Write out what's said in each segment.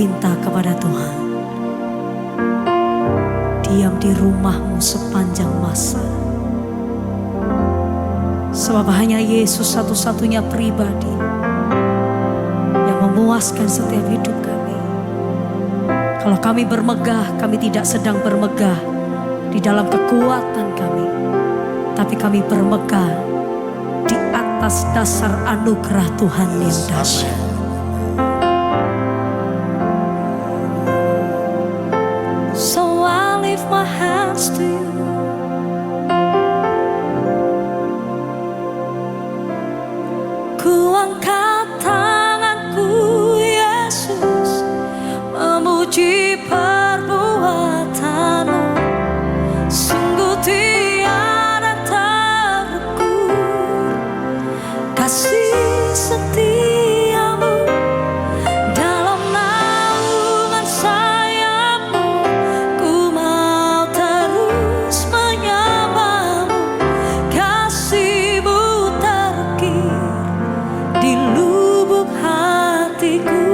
pinta kepada Tuhan, diam di rumahmu sepanjang masa. Sebab hanya Yesus satu-satunya pribadi yang memuaskan setiap hidup kami. Kalau kami bermegah, kami tidak sedang bermegah di dalam kekuatan kami, tapi kami bermegah di atas dasar anugerah Tuhan yang dahsyat. So I lift my hands to you. Ku angkat tanganku Yesus, memuji perbuatanmu. Sungguh tiada terukur kasih setiamu. Dalam naungan sayapmu ku mau terus menyambamu. Kasihmu terukir di lubuk hatiku.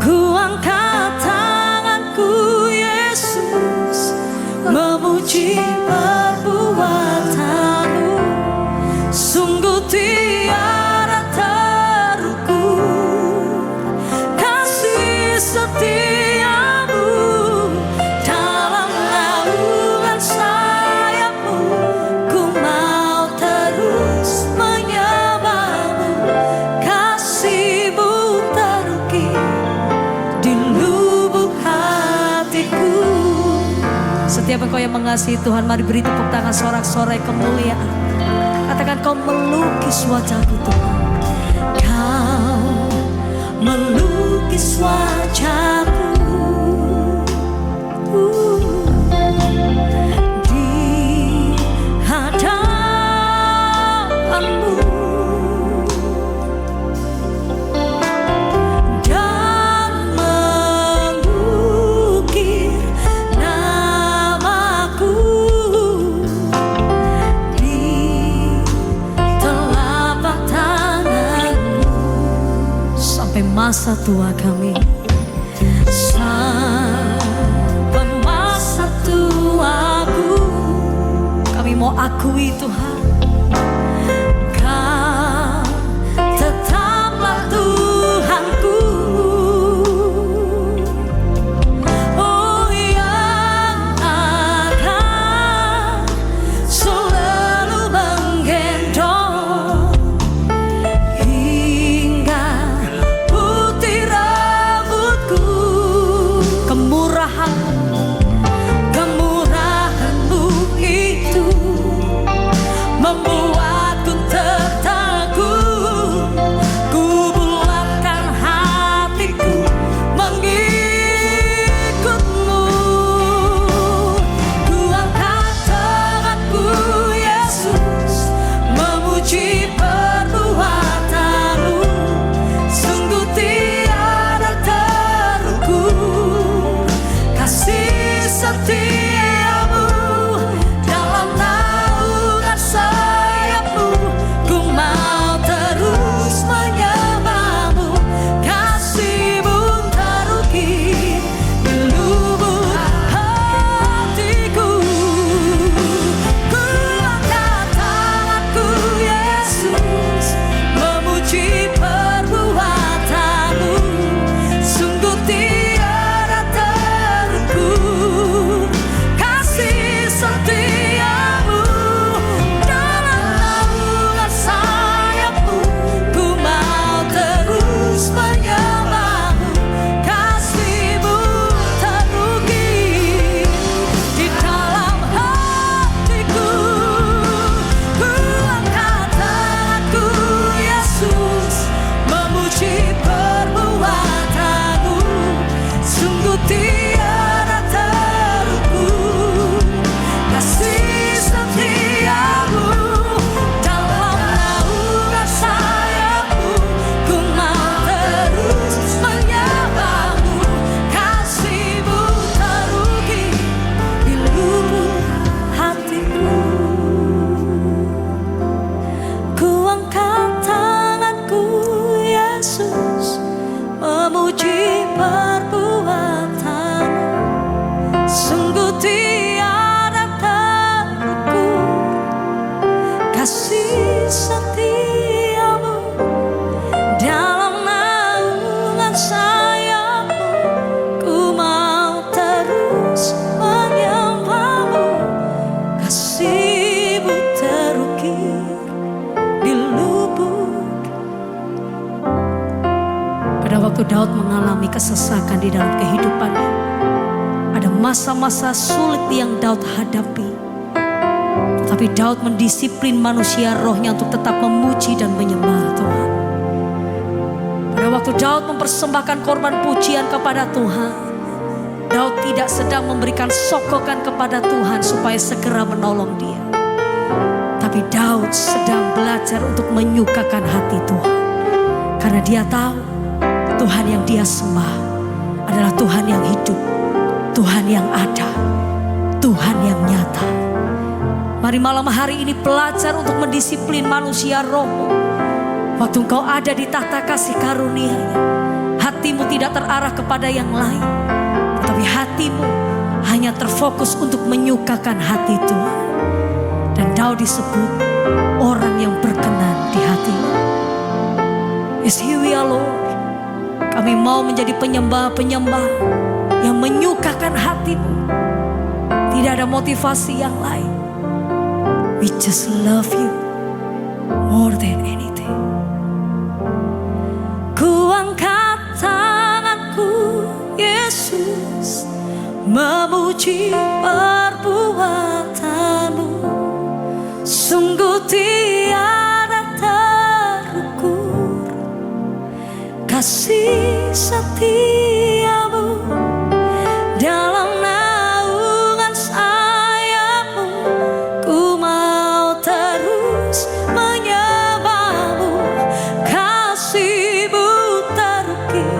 Ku angkat tanganku Yesus, memuji perbuatanmu. Sungguh tiada terukur kasih setiamu. Dalam naungan sayapmu ku mau terus menyambamu. Kasihmu terukir di lubuk hatiku. Setiap engkau yang mengasihi Tuhan, mari beri tepuk tangan sorak-sorai kemuliaan. Katakan, kau melukis wajahku Tuhan. Kau melukis wajahku di hadapanmu, dan mengukir namaku di telapak tanganmu sampai masa tua kami. Sampai masa tuaku kami mau akui Tuhan, Kau tetaplah Tuhanku. Oh, yang akan selalu menggendong hingga putih rambutku. Kemurahanmu itu membuatku Daud mengalami kesesakan di dalam kehidupannya. Ada masa-masa sulit yang Daud hadapi. Tapi Daud mendisiplin manusia rohnya untuk tetap memuji dan menyembah Tuhan. Pada waktu Daud mempersembahkan korban pujian kepada Tuhan, Daud tidak sedang memberikan sokokan kepada Tuhan supaya segera menolong dia. Tapi Daud sedang belajar untuk menyukakan hati Tuhan. Karena dia tahu Tuhan yang dia sembah adalah Tuhan yang hidup, Tuhan yang ada, Tuhan yang nyata. Mari malam hari ini belajar untuk mendisiplin manusia rohmu. Waktu engkau ada di tahta kasih karunia-Nya, hatimu tidak terarah kepada yang lain, tetapi hatimu hanya terfokus untuk menyukakan hati Tuhan. Dan Daud disebut orang yang berkenan di hatinya. Yes, here we are, Lord. Kami mau menjadi penyembah-penyembah yang menyukakan hatimu. Tidak ada motivasi yang lain. We just love you more than anything. Ku angkat tanganku, Yesus, memuji perbuatanmu. Sungguh tiada terukur kasih setiamu. Dalam naungan sayapmu ku mau terus menyembahmu. Kasihmu terukir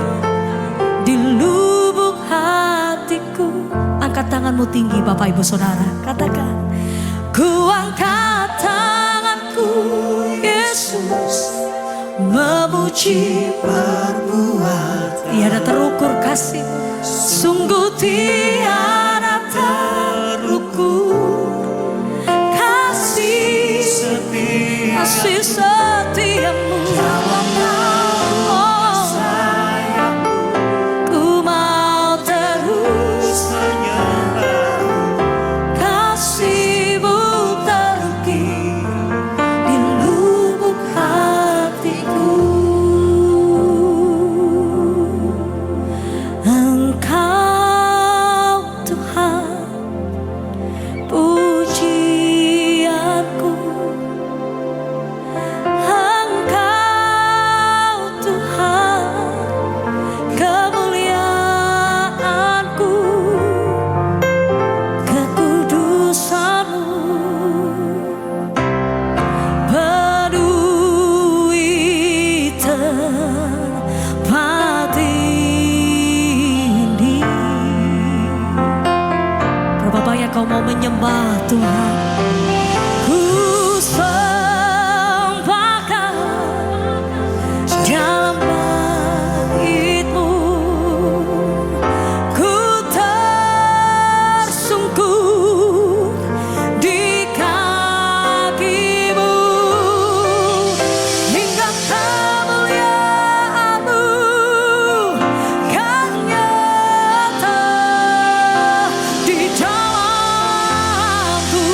di lubuk hatiku. Angkat tanganmu tinggi Bapak Ibu Saudara, katakan, ku angkat tanganku, Yesus, memuji perbuatan. Tiada terukur kasih-Mu, sungguh tiada terukur kasih setiamu. Oh, ku mau terus kasih-Mu terukir di lubuk hatiku. Engkau Tuhan pujianku, Engkau Tuhan kemuliaanku, kekudusan-Mu penuhi tempat ini. Berapa banyak kau mau menyembah Tuhan? Ku sembahkan dalam bait-Mu. Ku tersungkur di kaki-Mu. Hingga kemuliaan-Mu kan nyata di dalamku.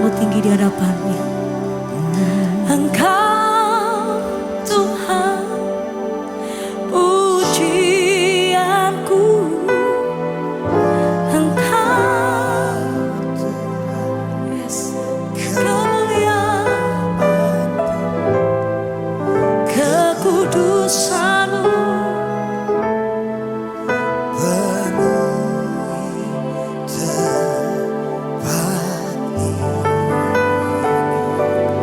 mau tinggi di hadapan-Nya. Engkau Tuhan, pujianku. Engkau yes, kemuliaan, kekudusan-Mu.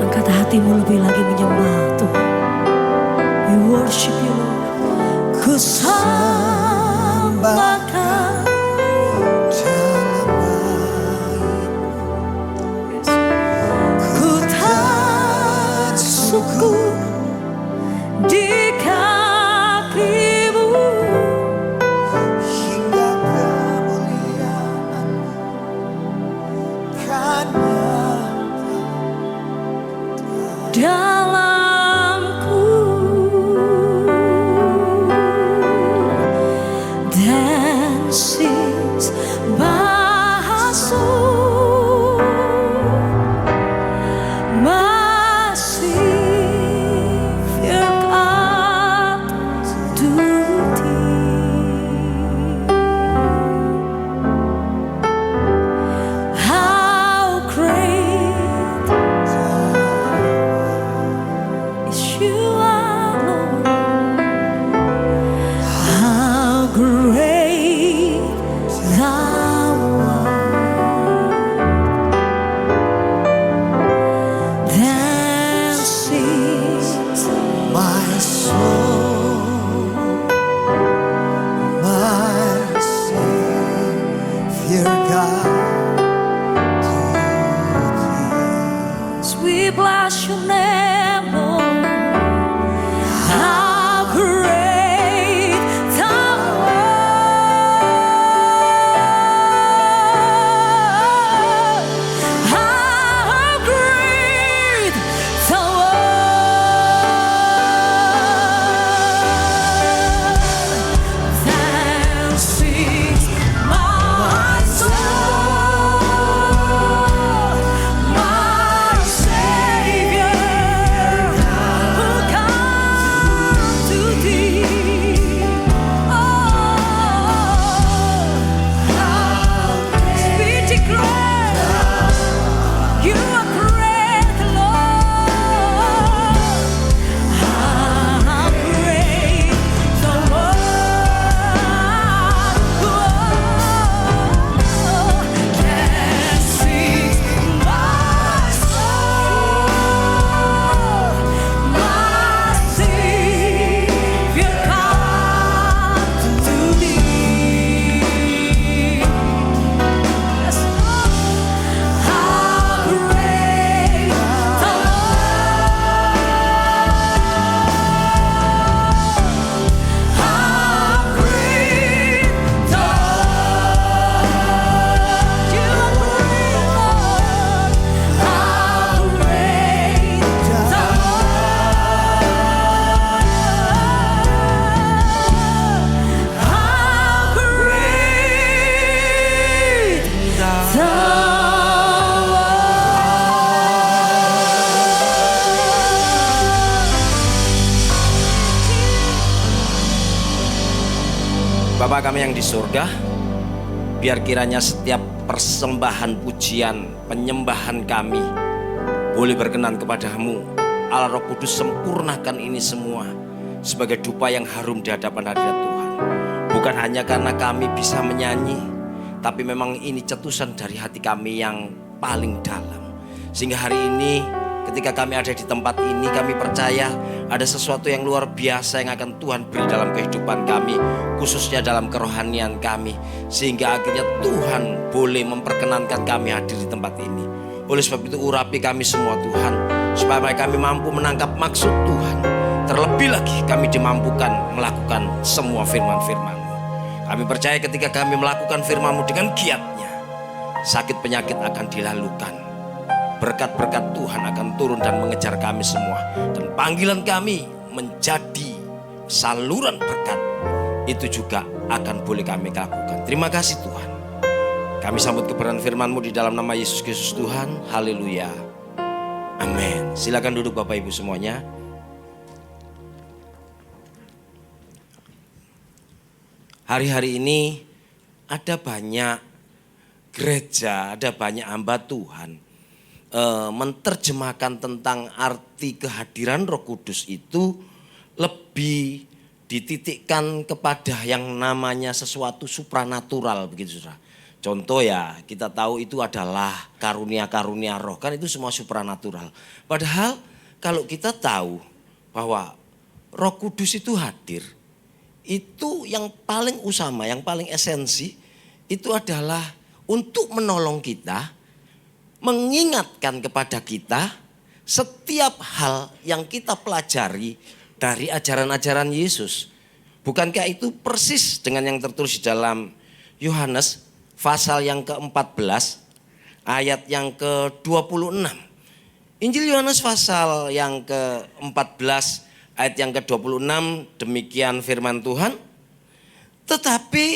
Angkat hatimu lebih lagi menyembah Tuhan. We worship you, Lord. Ku sembahkan ku tak syukur di kaki-Mu. Hingga kemuliaan kan Dalamku dan sis bahasa masih firkat tuti. How great You are, Lord. How great Thou art. Then sings my soul, my Savior God, to Thee. we bless Your name, Lord. How great Thou art. How great Thou art. Then sings my soul, my Savior, who comes to Thee. Oh, we declare You are great, Lord. How great Thou art. Can sing my soul, my Savior come to Thee. Yes, Lord. How great Thou art. How great Thou art. You are great, Lord. How great Thou art. How great Thou Bapa kami yang di surga, biar kiranya setiap persembahan pujian, penyembahan kami boleh berkenan kepadamu. Allah Roh Kudus, sempurnakan ini semua sebagai dupa yang harum di hadapan hadirat Tuhan. Bukan hanya karena kami bisa menyanyi, tapi memang ini cetusan dari hati kami yang paling dalam. Sehingga hari ini ketika kami ada di tempat ini, kami percaya ada sesuatu yang luar biasa yang akan Tuhan beri dalam kehidupan kami, khususnya dalam kerohanian kami, sehingga akhirnya Tuhan boleh memperkenankan kami hadir di tempat ini. Oleh sebab itu urapi kami semua Tuhan, supaya kami mampu menangkap maksud Tuhan. Terlebih lagi kami dimampukan melakukan semua firman-firman-Mu. Kami percaya ketika kami melakukan firman-Mu dengan giatnya, sakit penyakit akan dilalukan. Berkat-berkat Tuhan akan turun dan mengejar kami semua. Dan panggilan kami menjadi saluran berkat, itu juga akan boleh kami lakukan. Terima kasih Tuhan. Kami sambut kebenaran firman-Mu di dalam nama Yesus Kristus Tuhan. Haleluya. Amin. Silakan duduk Bapak Ibu semuanya. Hari-hari ini ada banyak gereja, ada banyak hamba Tuhan menerjemahkan tentang arti kehadiran Roh Kudus itu lebih dititikkan kepada yang namanya sesuatu supranatural begitu saudara. Contoh ya, kita tahu itu adalah karunia-karunia roh, kan itu semua supranatural. Padahal kalau kita tahu bahwa Roh Kudus itu hadir, itu yang paling utama, yang paling esensi itu adalah untuk menolong kita, mengingatkan kepada kita setiap hal yang kita pelajari dari ajaran-ajaran Yesus. Bukankah itu persis dengan yang tertulis di dalam Yohanes pasal yang ke-14 ayat yang ke-26. Injil Yohanes pasal yang ke-14 ayat yang ke-26, demikian firman Tuhan. Tetapi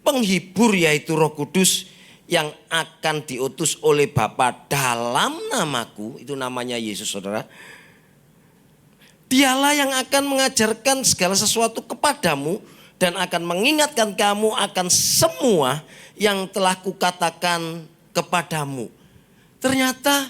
penghibur yaitu Roh Kudus yang akan diutus oleh Bapa dalam namaku, itu namanya Yesus saudara. Dialah yang akan mengajarkan segala sesuatu kepadamu dan akan mengingatkan kamu akan semua yang telah kukatakan kepadamu. Ternyata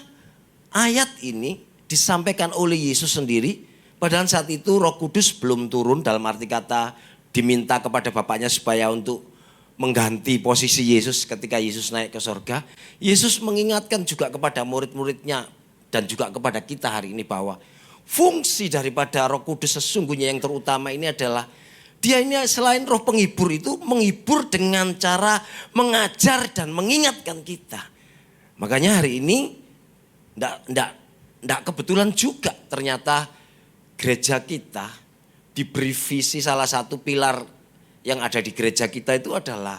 ayat ini disampaikan oleh Yesus sendiri. Padahal saat itu Roh Kudus belum turun, dalam arti kata diminta kepada Bapaknya supaya untuk mengganti posisi Yesus ketika Yesus naik ke sorga. Yesus mengingatkan juga kepada murid-muridnya dan juga kepada kita hari ini bahwa fungsi daripada Roh Kudus sesungguhnya yang terutama ini adalah dia ini selain roh penghibur itu menghibur dengan cara mengajar dan mengingatkan kita. Makanya hari ini enggak kebetulan juga ternyata gereja kita diberi visi, salah satu pilar yang ada di gereja kita itu adalah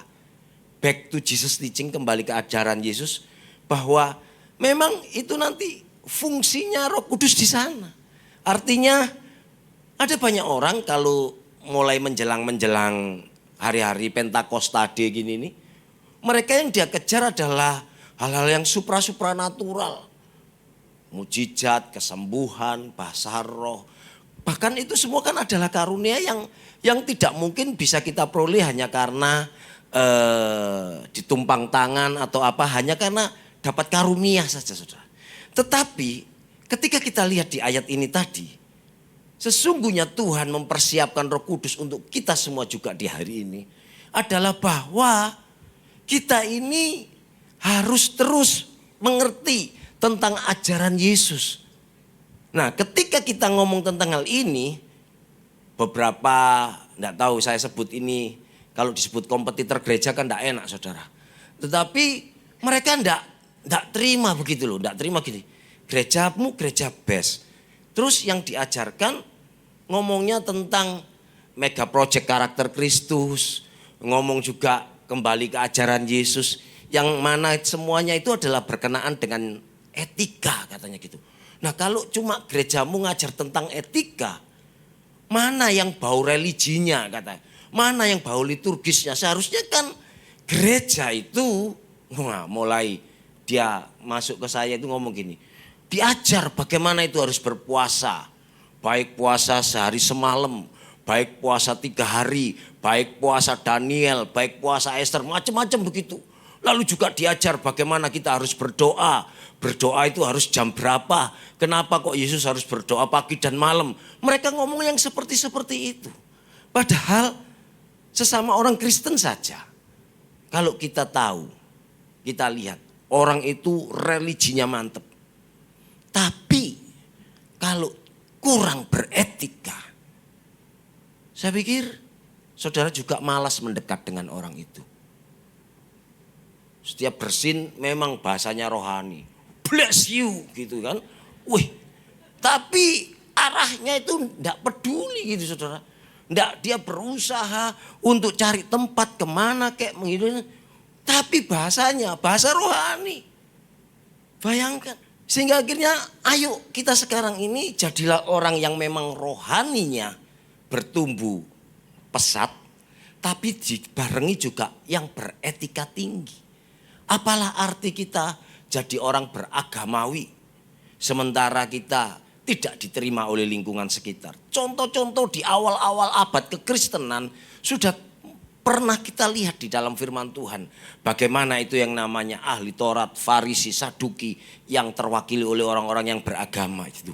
back to Jesus teaching, kembali ke ajaran Yesus, bahwa memang itu nanti fungsinya Roh Kudus di sana. Artinya ada banyak orang kalau mulai menjelang hari-hari Pentakostade gini nih, mereka yang dia kejar adalah hal-hal yang supranatural, mujizat, kesembuhan, bahasa roh. Bahkan itu semua kan adalah karunia yang tidak mungkin bisa kita peroleh hanya karena ditumpang tangan atau apa, hanya karena dapat karunia saja saudara. Tetapi ketika kita lihat di ayat ini tadi, sesungguhnya Tuhan mempersiapkan Roh Kudus untuk kita semua juga di hari ini adalah bahwa kita ini harus terus mengerti tentang ajaran Yesus. Nah, ketika kita ngomong tentang hal ini, beberapa, enggak tahu saya sebut ini, kalau disebut kompetitor gereja kan enggak enak saudara. Tetapi mereka enggak terima begitu loh, enggak terima gini. Gerejamu gereja best. Terus yang diajarkan ngomongnya tentang mega project karakter Kristus, ngomong juga kembali ke ajaran Yesus, yang mana semuanya itu adalah berkenaan dengan etika katanya gitu. Nah kalau cuma gerejamu ngajar tentang etika, mana yang bau religinya katanya, mana yang bau liturgisnya. Seharusnya kan gereja itu, mulai dia masuk ke saya itu ngomong gini, diajar bagaimana itu harus berpuasa, baik puasa sehari semalam, baik puasa 3 hari, baik puasa Daniel, baik puasa Esther, macam-macam begitu. Lalu juga diajar bagaimana kita harus berdoa. Berdoa itu harus jam berapa? Kenapa kok Yesus harus berdoa pagi dan malam? Mereka ngomong yang seperti itu. Padahal sesama orang Kristen saja. Kalau kita tahu, kita lihat orang itu religinya mantep. Tapi kalau kurang beretika, saya pikir saudara juga malas mendekat dengan orang itu. Setiap bersin memang bahasanya rohani. Bless you gitu kan. Wih, tapi arahnya itu enggak peduli gitu saudara. Enggak, dia berusaha untuk cari tempat kemana kayak menghidupkan. Tapi bahasanya bahasa rohani. Bayangkan. Sehingga akhirnya ayo kita sekarang ini jadilah orang yang memang rohaninya bertumbuh pesat. Tapi dibarengi juga yang beretika tinggi. Apalah arti kita jadi orang beragamawi sementara kita tidak diterima oleh lingkungan sekitar. Contoh-contoh di awal-awal abad kekristenan sudah pernah kita lihat di dalam firman Tuhan. Bagaimana itu yang namanya ahli Taurat, Farisi, Saduki yang terwakili oleh orang-orang yang beragama itu.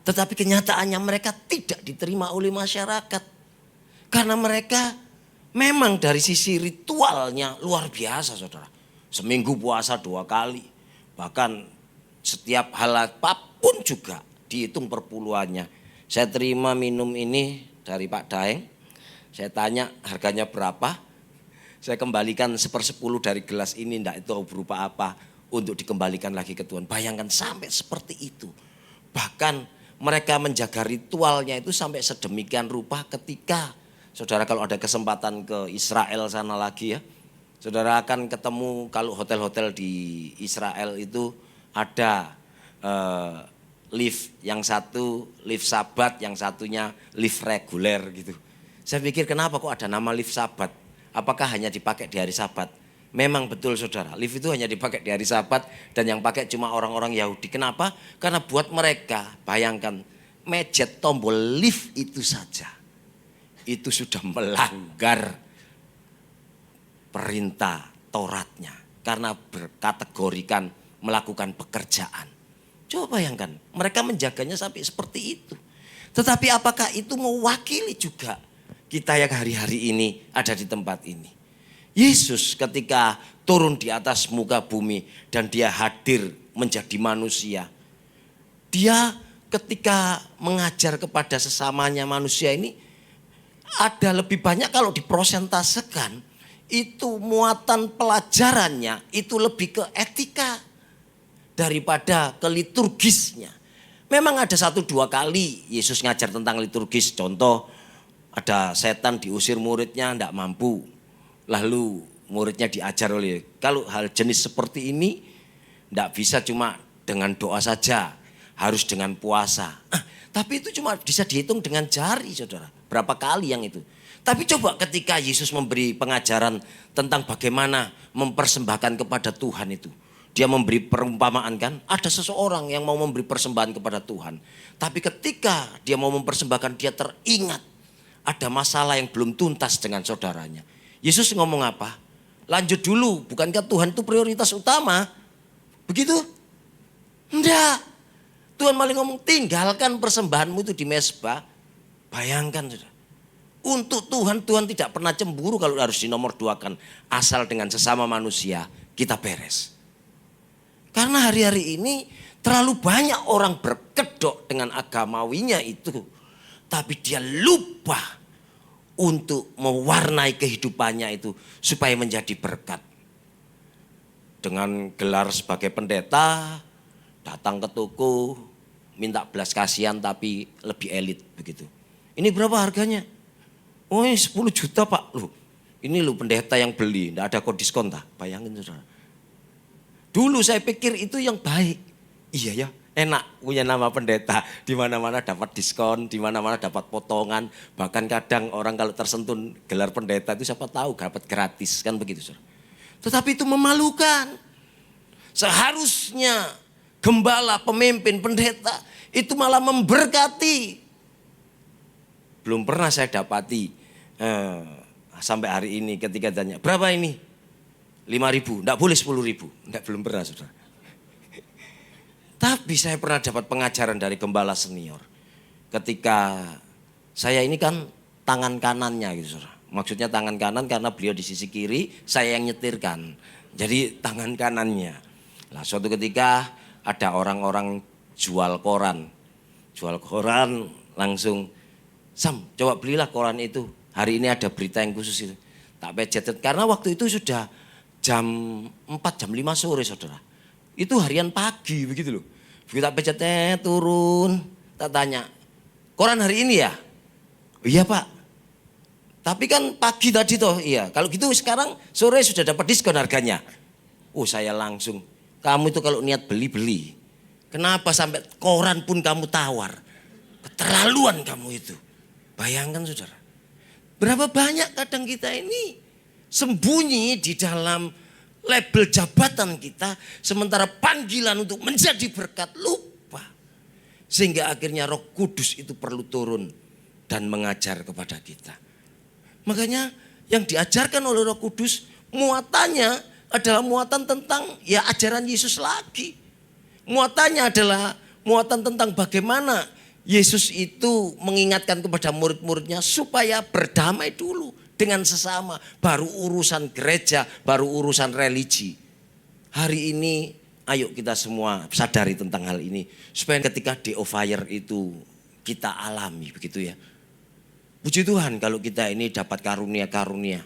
Tetapi kenyataannya mereka tidak diterima oleh masyarakat. Karena mereka memang dari sisi ritualnya luar biasa, saudara. Seminggu puasa 2 kali. Bahkan setiap hal apapun juga dihitung perpuluhannya. Saya terima minum ini dari Pak Daeng. Saya tanya harganya berapa. Saya kembalikan 1/10 dari gelas ini, enggak itu berupa apa. Untuk dikembalikan lagi ke Tuhan. Bayangkan sampai seperti itu. Bahkan mereka menjaga ritualnya itu sampai sedemikian rupa ketika saudara kalau ada kesempatan ke Israel sana lagi ya. Saudara akan ketemu kalau hotel-hotel di Israel itu ada lift, yang satu lift Sabat, yang satunya lift reguler gitu. Saya pikir kenapa kok ada nama lift Sabat? Apakah hanya dipakai di hari Sabat? Memang betul saudara, lift itu hanya dipakai di hari Sabat dan yang pakai cuma orang-orang Yahudi. Kenapa? Karena buat mereka, bayangkan mejet tombol lift itu saja. Itu sudah melanggar perintah Tauratnya karena berkategorikan melakukan pekerjaan. Coba bayangkan, mereka menjaganya sampai seperti itu. Tetapi apakah itu mewakili juga kita yang hari-hari ini ada di tempat ini? Yesus ketika turun di atas muka bumi dan dia hadir menjadi manusia. Dia ketika mengajar kepada sesamanya manusia ini ada lebih banyak kalau diprosentasekan. Itu muatan pelajarannya itu lebih ke etika daripada ke liturgisnya. Memang ada 1-2 kali Yesus ngajar tentang liturgis. Contoh ada setan diusir muridnya tidak mampu. Lalu muridnya diajar oleh, kalau hal jenis seperti ini tidak bisa cuma dengan doa saja. Harus dengan puasa. Tapi itu cuma bisa dihitung dengan jari saudara. Berapa kali yang itu. Tapi coba ketika Yesus memberi pengajaran tentang bagaimana mempersembahkan kepada Tuhan itu. Dia memberi perumpamaan kan. Ada seseorang yang mau memberi persembahan kepada Tuhan. Tapi ketika dia mau mempersembahkan dia teringat. Ada masalah yang belum tuntas dengan saudaranya. Yesus ngomong apa? Lanjut dulu. Bukankah Tuhan itu prioritas utama? Begitu? Enggak. Tuhan malah ngomong tinggalkan persembahanmu itu di mezbah. Bayangkan saudara. Untuk Tuhan, Tuhan tidak pernah cemburu kalau harus dinomorduakan. Asal dengan sesama manusia kita beres. Karena hari-hari ini terlalu banyak orang berkedok dengan agamawinya itu. Tapi dia lupa untuk mewarnai kehidupannya itu supaya menjadi berkat. Dengan gelar sebagai pendeta, datang ke toko, minta belas kasihan tapi lebih elit begitu. Ini berapa harganya? Oh 10 juta pak. Loh, ini lo pendeta yang beli, tidak ada kode diskon tak? Bayangin saudara. Dulu saya pikir itu yang baik. Iya ya, enak punya nama pendeta. Di mana-mana dapat diskon, di mana-mana dapat potongan. Bahkan kadang orang kalau tersentuh gelar pendeta itu siapa tahu dapat gratis kan begitu saudara. Tetapi itu memalukan. Seharusnya gembala, pemimpin, pendeta itu malah memberkati. Belum pernah saya dapati sampai hari ini ketika tanya berapa ini? 5.000, enggak boleh 10.000. Enggak, belum pernah saudara. Tapi saya pernah dapat pengajaran dari gembala senior. Ketika saya ini kan tangan kanannya gitu saudara. Maksudnya tangan kanan karena beliau di sisi kiri, saya yang nyetirkan. Jadi tangan kanannya. Nah suatu ketika ada orang-orang jual koran. Jual koran langsung, Sam coba belilah koran itu. Hari ini ada berita yang khusus itu. Tak pejet. Karena waktu itu sudah jam 4, jam 5 sore saudara. Itu harian pagi begitu loh. Begitu tak pejet turun. Tak tanya, koran hari ini ya? Oh, iya pak. Tapi kan pagi tadi toh, iya. Kalau gitu sekarang sore sudah dapat diskon harganya. Oh saya langsung, kamu itu kalau niat beli-beli. Kenapa sampai koran pun kamu tawar? Keterlaluan kamu itu. Bayangkan saudara. Berapa banyak kadang kita ini sembunyi di dalam label jabatan kita, sementara panggilan untuk menjadi berkat lupa. Sehingga akhirnya Roh Kudus itu perlu turun dan mengajar kepada kita. Makanya yang diajarkan oleh Roh Kudus muatannya adalah muatan tentang ya ajaran Yesus lagi. Muatannya adalah muatan tentang bagaimana Yesus itu mengingatkan kepada murid-muridnya supaya berdamai dulu dengan sesama. Baru urusan gereja, baru urusan religi. Hari ini ayo kita semua sadari tentang hal ini. Supaya ketika Day of Fire itu kita alami begitu ya. Puji Tuhan kalau kita ini dapat karunia-karunia.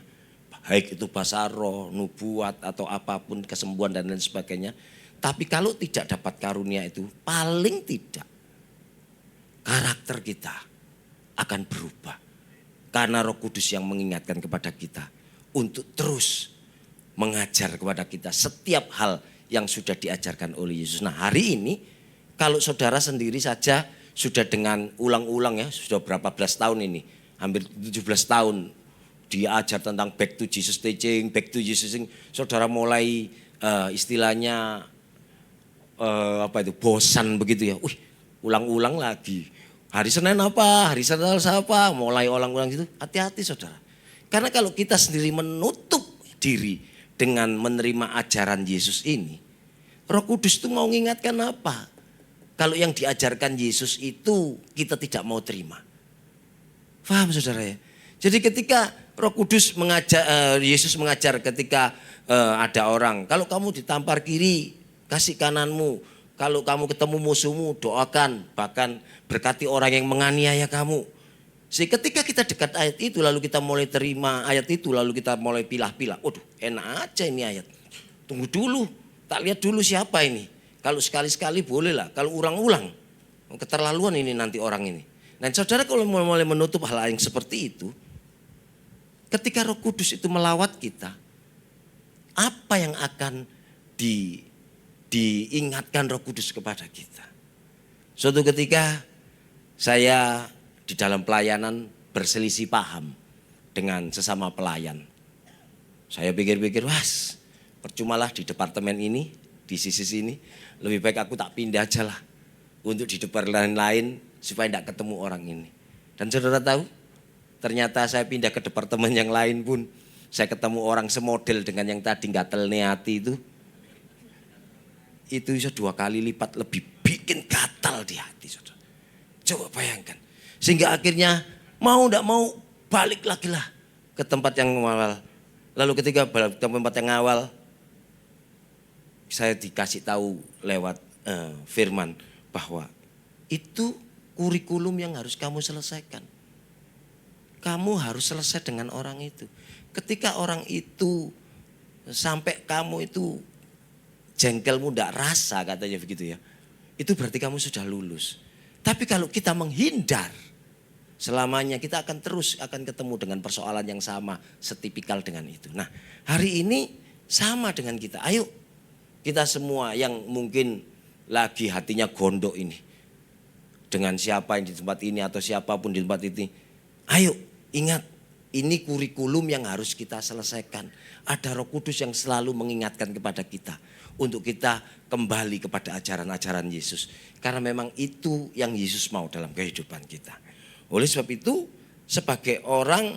Baik itu bahasa roh, nubuat atau apapun, kesembuhan dan lain sebagainya. Tapi kalau tidak dapat karunia itu paling tidak karakter kita akan berubah. Karena Roh Kudus yang mengingatkan kepada kita untuk terus mengajar kepada kita setiap hal yang sudah diajarkan oleh Yesus. Nah hari ini kalau saudara sendiri saja sudah dengan ulang-ulang ya, sudah berapa belas tahun ini, hampir 17 tahun diajar tentang back to Jesus teaching, back to Jesus teaching. Saudara mulai istilahnya bosan begitu ya. Ulang-ulang lagi. Hari Senin apa, hari Selasa apa, mulai ulang-ulang gitu. Hati-hati saudara. Karena kalau kita sendiri menutup diri dengan menerima ajaran Yesus ini, Roh Kudus itu mau mengingatkan apa? Kalau yang diajarkan Yesus itu kita tidak mau terima. Paham saudara ya? Jadi ketika Roh Kudus mengajar, Yesus mengajar ketika ada orang, kalau kamu ditampar kiri, kasih kananmu. Kalau kamu ketemu musuhmu, doakan, bahkan berkati orang yang menganiaya kamu. Sehingga ketika kita dekat ayat itu, lalu kita mulai terima ayat itu, lalu kita mulai pilah-pilah. Waduh, enak aja ini ayat. Tunggu dulu, tak lihat dulu siapa ini. Kalau sekali-sekali boleh lah, kalau ulang-ulang. Keterlaluan ini nanti orang ini. Dan saudara kalau mulai menutup hal yang seperti itu, ketika Roh Kudus itu melawat kita, apa yang akan diingatkan Roh Kudus kepada kita? Suatu ketika saya di dalam pelayanan berselisih paham dengan sesama pelayan. Saya pikir-pikir, percumalah di departemen ini, di sisi sini, lebih baik aku tak pindah aja lah untuk di departemen lain supaya tidak ketemu orang ini. Dan saudara tahu, ternyata saya pindah ke departemen yang lain pun saya ketemu orang semodel dengan yang tadi gatel hati itu bisa 2 kali lipat lebih bikin gatal di hati saudara. Coba bayangkan. Sehingga akhirnya mau tidak mau balik lagi lah ke tempat yang awal. Lalu ketika balik ke tempat yang awal, saya dikasih tahu lewat firman bahwa itu kurikulum yang harus kamu selesaikan. Kamu harus selesai dengan orang itu. Ketika orang itu sampai kamu itu jengkelmu tidak rasa katanya begitu ya. Itu berarti kamu sudah lulus. Tapi kalau kita menghindar, selamanya kita akan terus ketemu dengan persoalan yang sama, setipikal dengan itu. Nah hari ini sama dengan kita. Ayo kita semua yang mungkin lagi hatinya gondok ini. Dengan siapa yang di tempat ini atau siapapun di tempat ini. Ayo ingat, ini kurikulum yang harus kita selesaikan. Ada Roh Kudus yang selalu mengingatkan kepada kita. Untuk kita kembali kepada ajaran-ajaran Yesus. Karena memang itu yang Yesus mau dalam kehidupan kita. Oleh sebab itu, sebagai orang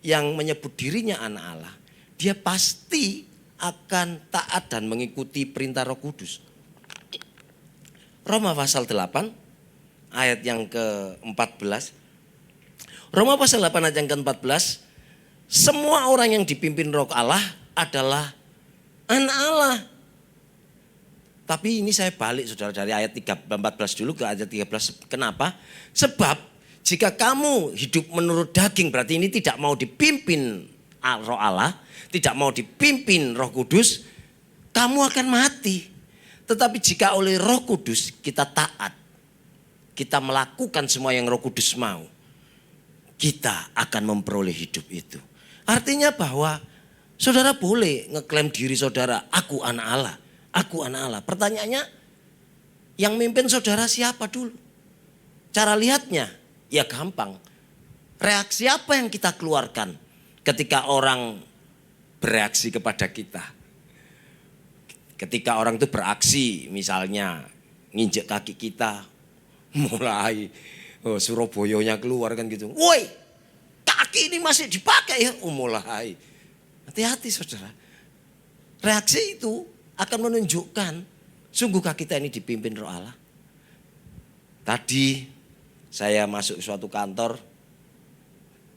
yang menyebut dirinya anak Allah, dia pasti akan taat dan mengikuti perintah Roh Kudus. Roma pasal 8 ayat yang ke-14. Roma pasal 8 ayat yang ke-14. Semua orang yang dipimpin Roh Allah adalah anak Allah. Tapi ini saya balik saudara dari ayat 14 dulu ke ayat 13. Kenapa? Sebab jika kamu hidup menurut daging, berarti ini tidak mau dipimpin Roh Allah, tidak mau dipimpin Roh Kudus, kamu akan mati. Tetapi jika oleh Roh Kudus kita taat, kita melakukan semua yang Roh Kudus mau, kita akan memperoleh hidup itu. Artinya bahwa saudara boleh ngeklaim diri saudara, aku anak Allah. Aku anak Allah. Pertanyaannya, yang mimpin saudara siapa dulu? Cara lihatnya, ya gampang. Reaksi apa yang kita keluarkan ketika orang bereaksi kepada kita? ketika orang itu beraksi, misalnya nginjek kaki kita, mulai Surabayanya keluar kan gitu. Woi, kaki ini masih dipakai ya, mulai. Hati-hati saudara. Reaksi itu akan menunjukkan sungguhkah kita ini dipimpin Roh Allah. Tadi saya masuk suatu kantor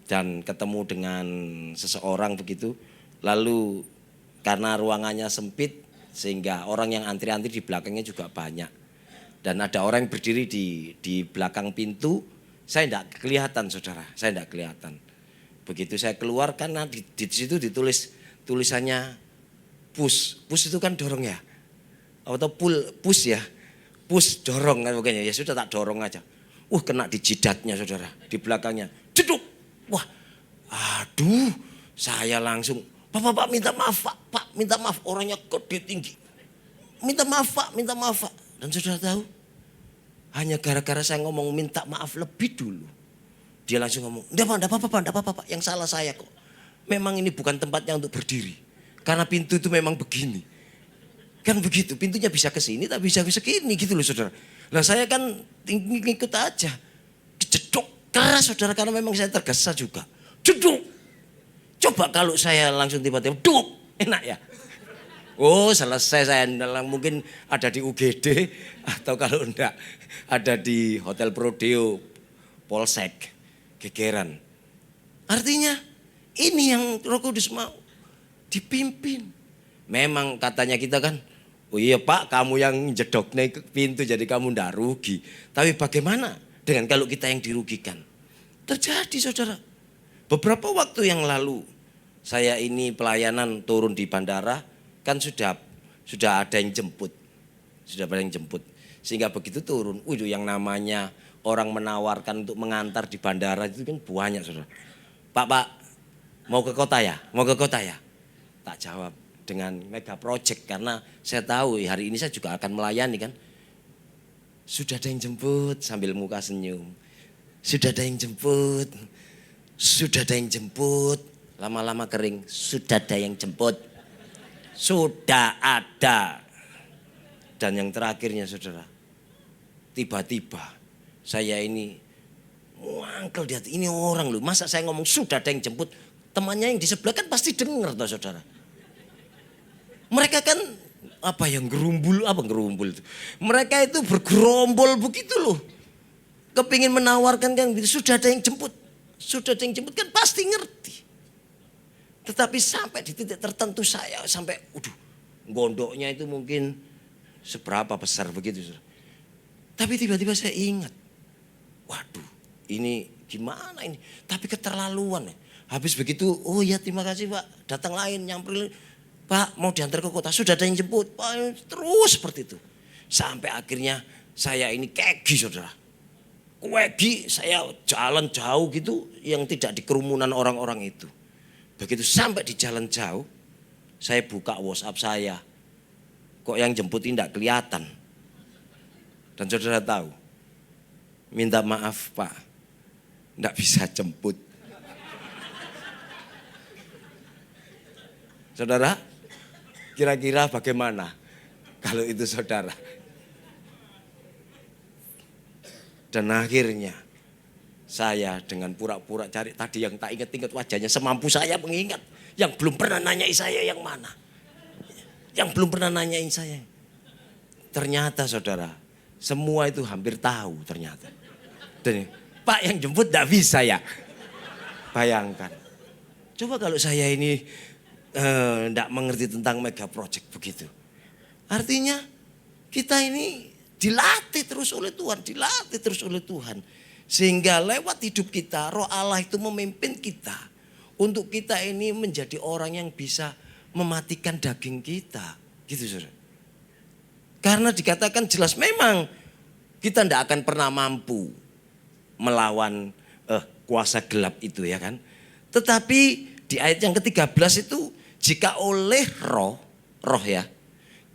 dan ketemu dengan seseorang begitu. Lalu karena ruangannya sempit sehingga orang yang antri-antri di belakangnya juga banyak. Dan ada orang yang berdiri di belakang pintu, saya tidak kelihatan saudara, saya tidak kelihatan. Begitu saya keluar karena di situ ditulis tulisannya push itu kan dorong ya, atau push ya, push dorong kan pokoknya ya sudah tak dorong aja. Kena di jidatnya saudara, di belakangnya, jeduk, wah, aduh, saya langsung, Pak minta maaf Pak, minta maaf orangnya gede tinggi, minta maaf Pak. Dan saudara tahu, hanya gara-gara saya ngomong minta maaf lebih dulu, dia langsung ngomong, enggak apa-apa, yang salah saya kok. Memang ini bukan tempatnya untuk berdiri. Karena pintu itu memang begini. Kan begitu, pintunya bisa ke sini tapi bisa ke sini gitu loh saudara. Nah saya kan ngikut aja. Jeduk keras saudara karena memang saya tergesa juga. Jeduk. Coba kalau saya langsung tiba-tiba duk, enak ya. Selesai saya mungkin ada di UGD atau kalau enggak ada di Hotel Prodeo Polsek gegeran. Artinya ini yang Roh Kudus mau dipimpin. Memang katanya kita kan, oh iya Pak kamu yang jedok naik pintu jadi kamu ndak rugi. Tapi bagaimana dengan kalau kita yang dirugikan? Terjadi saudara. Beberapa waktu yang lalu saya ini pelayanan turun di bandara kan sudah ada yang jemput. Sudah ada yang jemput. Sehingga begitu turun, yang namanya orang menawarkan untuk mengantar di bandara itu kan banyak saudara. Pak, mau ke kota ya? Tak jawab dengan mega project karena saya tahu hari ini saya juga akan melayani kan. Sudah ada yang jemput sambil muka senyum. Sudah ada yang jemput. Lama-lama kering. Sudah ada yang jemput. Sudah ada. Dan yang terakhirnya saudara. Tiba-tiba saya ini muangkel di hati. Ini orang loh. Masa saya ngomong sudah ada yang jemput. Temannya yang di sebelah kan pasti dengar toh saudara. Mereka kan gerumbul itu. Mereka itu bergerombol begitu loh. Kepingin menawarkan kan gitu. Sudah ada yang jemput kan pasti ngerti. Tetapi sampai di titik tertentu saya sampai gondoknya itu mungkin seberapa besar begitu saudara. Tapi tiba-tiba saya ingat. Waduh ini gimana ini. Tapi keterlaluan ya. Habis begitu, terima kasih Pak. Datang lain, nyamperin. Pak mau diantar ke kota, sudah ada yang jemput. Pak, terus seperti itu. Sampai akhirnya saya ini kegi saudara. Kegi saya jalan jauh gitu yang tidak di kerumunan orang-orang itu. Begitu sampai di jalan jauh, saya buka WhatsApp saya. Kok yang jemput ini tidak kelihatan. Dan saudara tahu, minta maaf Pak, tidak bisa jemput. Saudara, kira-kira bagaimana kalau itu saudara? Dan akhirnya saya dengan pura-pura cari tadi yang tak ingat-ingat wajahnya, semampu saya mengingat. Yang belum pernah nanyain saya yang mana. Yang belum pernah nanyain saya. Ternyata saudara, semua itu hampir tahu ternyata. Dan Pak yang jemput tidak bisa ya. Bayangkan. Coba kalau saya ini tidak mengerti tentang mega project begitu. Artinya kita ini dilatih terus oleh Tuhan. Sehingga lewat hidup kita Roh Allah itu memimpin kita. Untuk kita ini menjadi orang yang bisa mematikan daging kita. Gitu saudara. Karena dikatakan jelas memang kita tidak akan pernah mampu melawan kuasa gelap itu ya kan. Tetapi di ayat yang ke-13 itu jika oleh roh ya,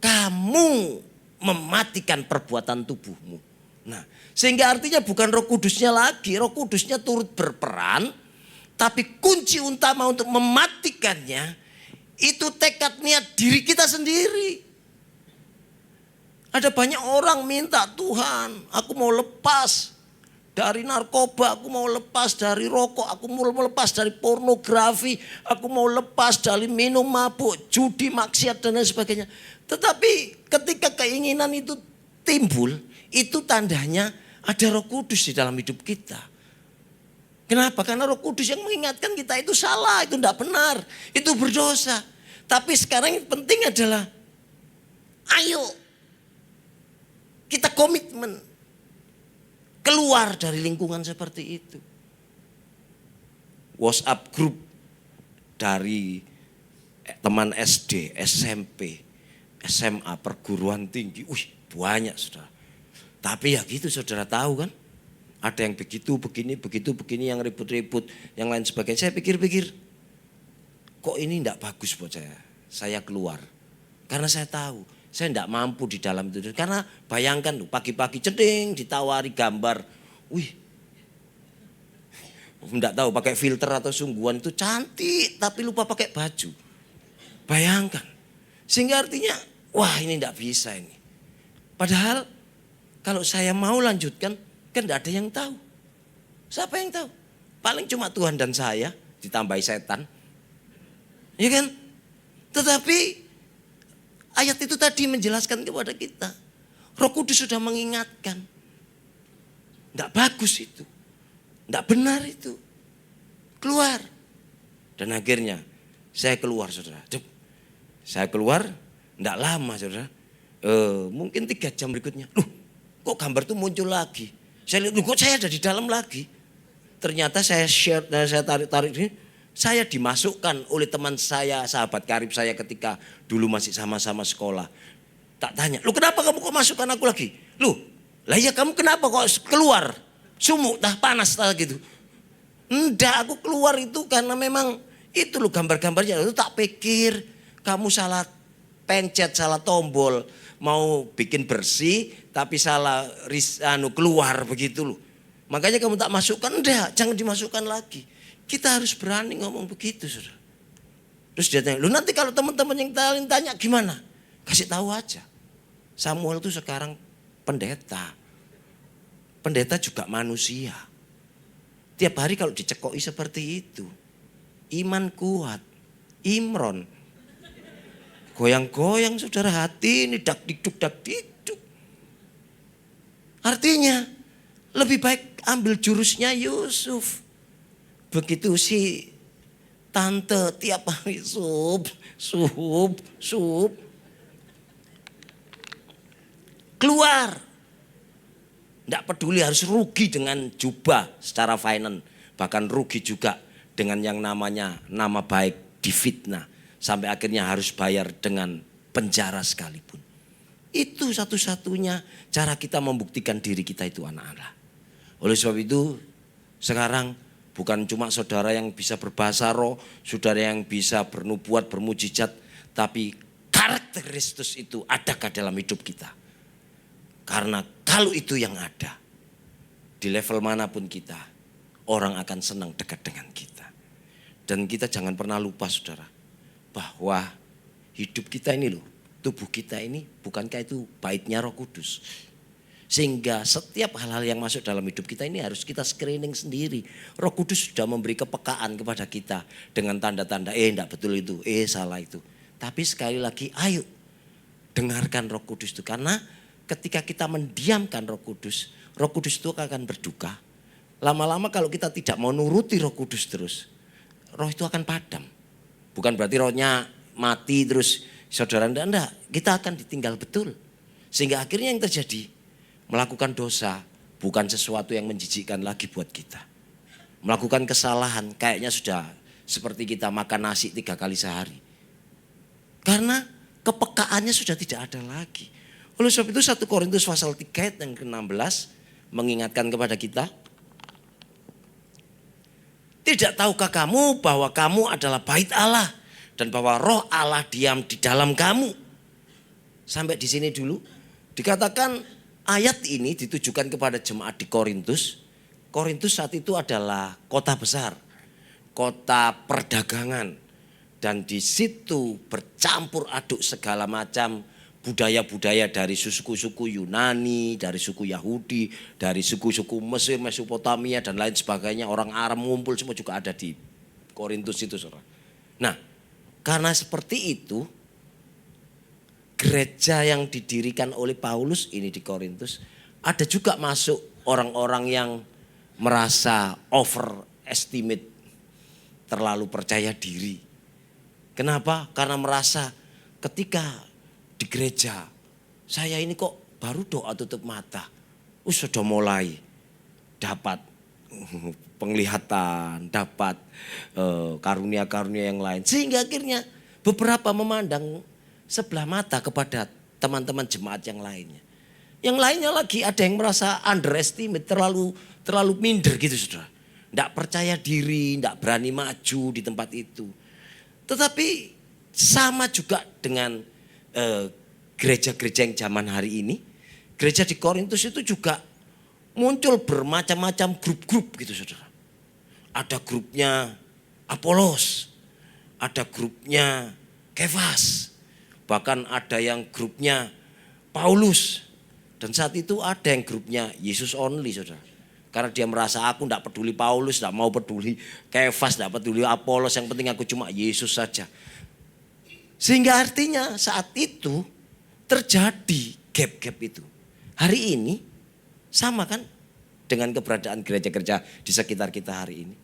kamu mematikan perbuatan tubuhmu. Nah, sehingga artinya bukan Roh Kudusnya lagi, Roh Kudusnya turut berperan, tapi kunci utama untuk mematikannya itu tekad niat diri kita sendiri. Ada banyak orang minta, Tuhan, aku mau lepas dari narkoba, aku mau lepas dari rokok, aku mau lepas dari pornografi, aku mau lepas dari minum mabuk, judi, maksiat dan lain sebagainya. Tetapi ketika keinginan itu timbul, itu tandanya ada Roh Kudus di dalam hidup kita. Kenapa? Karena Roh Kudus yang mengingatkan kita itu salah, itu tidak benar, itu berdosa. Tapi sekarang yang penting adalah, ayo kita komitmen keluar dari lingkungan seperti itu. WhatsApp group dari teman SD, SMP, SMA, perguruan tinggi. Banyak saudara. Tapi ya gitu saudara tahu kan. Ada yang begitu, begini, yang ribut-ribut, yang lain sebagainya. Saya pikir-pikir, kok ini tidak bagus buat saya. Saya keluar. Karena saya tahu, saya tidak mampu di dalam itu. Karena bayangkan tuh, pagi-pagi ceding, ditawari gambar. Tidak tahu pakai filter atau sungguhan itu cantik, tapi lupa pakai baju. Bayangkan. Sehingga artinya, wah ini tidak bisa ini. Padahal kalau saya mau lanjutkan, kan tidak ada yang tahu. Siapa yang tahu? Paling cuma Tuhan dan saya, ditambahi setan. Ya kan? Tetapi ayat itu tadi menjelaskan kepada kita. Roh Kudus sudah mengingatkan. Tidak bagus itu. Tidak benar itu. Keluar. Dan akhirnya saya keluar saudara. Saya keluar, tidak lama saudara. Mungkin 3 jam berikutnya. Kok gambar itu muncul lagi? Saya lihat, kok saya ada di dalam lagi? Ternyata saya share, saya tarik-tarik ini. Saya dimasukkan oleh teman saya, sahabat karib saya ketika dulu masih sama-sama sekolah. Tak tanya, kenapa kamu kok masukkan aku lagi? Lah ya kamu kenapa kok keluar? Sumuk, panas gitu. Enggak, aku keluar itu karena memang itu gambar-gambarnya. Itu tak pikir kamu salah pencet, salah tombol. Mau bikin bersih tapi salah keluar begitu loh. Makanya kamu tak masukkan, enggak, jangan dimasukkan lagi. Kita harus berani ngomong begitu saudara. Terus dia tanya, nanti kalau teman-teman yang tanya gimana? Kasih tahu aja. Samuel itu sekarang pendeta. Pendeta juga manusia. Tiap hari kalau dicekoi seperti itu. Iman kuat. Imron. Goyang-goyang saudara, hati ini dak-dikduk. Artinya lebih baik ambil jurusnya Yusuf. Begitu si tante tiap hari sup. Keluar. Tidak peduli harus rugi dengan jubah secara finance. Bahkan rugi juga dengan yang namanya nama baik difitnah. Sampai akhirnya harus bayar dengan penjara sekalipun. Itu satu-satunya cara kita membuktikan diri kita itu anak Allah. Oleh sebab itu sekarang bukan cuma saudara yang bisa berbahasa roh, saudara yang bisa bernubuat, bermujizat, tapi karakter Kristus itu adakah dalam hidup kita? Karena kalau itu yang ada, di level manapun kita, orang akan senang dekat dengan kita. Dan kita jangan pernah lupa saudara, bahwa hidup kita ini loh, tubuh kita ini bukankah itu baitnya Roh Kudus. Sehingga setiap hal-hal yang masuk dalam hidup kita ini harus kita screening sendiri. Roh Kudus sudah memberi kepekaan kepada kita dengan tanda-tanda, enggak betul itu, salah itu. Tapi sekali lagi ayo dengarkan Roh Kudus itu. Karena ketika kita mendiamkan Roh Kudus itu akan berduka. Lama-lama kalau kita tidak mau nuruti Roh Kudus terus, roh itu akan padam. Bukan berarti rohnya mati terus saudara, enggak. Kita akan ditinggal betul. Sehingga akhirnya yang terjadi, melakukan dosa bukan sesuatu yang menjijikkan lagi buat kita. Melakukan kesalahan kayaknya sudah seperti kita makan nasi 3 kali sehari. Karena kepekaannya sudah tidak ada lagi. Oleh sebab itu 1 Korintus pasal 3 ayat yang ke-16 mengingatkan kepada kita. Tidak tahukah kamu bahwa kamu adalah bait Allah dan bahwa roh Allah diam di dalam kamu? Sampai di sini dulu. Dikatakan ayat ini ditujukan kepada jemaat di Korintus. Korintus saat itu adalah kota besar, kota perdagangan. Dan di situ bercampur aduk segala macam budaya-budaya dari suku-suku Yunani, dari suku Yahudi, dari suku-suku Mesir, Mesopotamia dan lain sebagainya. Orang Aram ngumpul semua juga ada di Korintus itu, saudara. Nah, karena seperti itu, gereja yang didirikan oleh Paulus ini di Korintus, ada juga masuk orang-orang yang merasa overestimate, terlalu percaya diri. Kenapa? Karena merasa ketika di gereja, saya ini kok baru doa tutup mata, sudah mulai dapat penglihatan, dapat karunia-karunia yang lain. Sehingga akhirnya beberapa memandang sebelah mata kepada teman-teman jemaat yang lainnya. Yang lainnya lagi ada yang merasa underestimate, terlalu minder gitu, saudara. Tidak percaya diri, tidak berani maju di tempat itu. Tetapi sama juga dengan gereja-gereja yang zaman hari ini. Gereja di Korintus itu juga muncul bermacam-macam grup-grup gitu, saudara. Ada grupnya Apolos, ada grupnya Kefas, bahkan ada yang grupnya Paulus. Dan saat itu ada yang grupnya Yesus only, saudara. Karena dia merasa aku tidak peduli Paulus, tidak mau peduli Kefas, tidak peduli Apolos, yang penting aku cuma Yesus saja. Sehingga artinya saat itu terjadi gap-gap itu. Hari ini sama kan dengan keberadaan gereja-gereja di sekitar kita hari ini.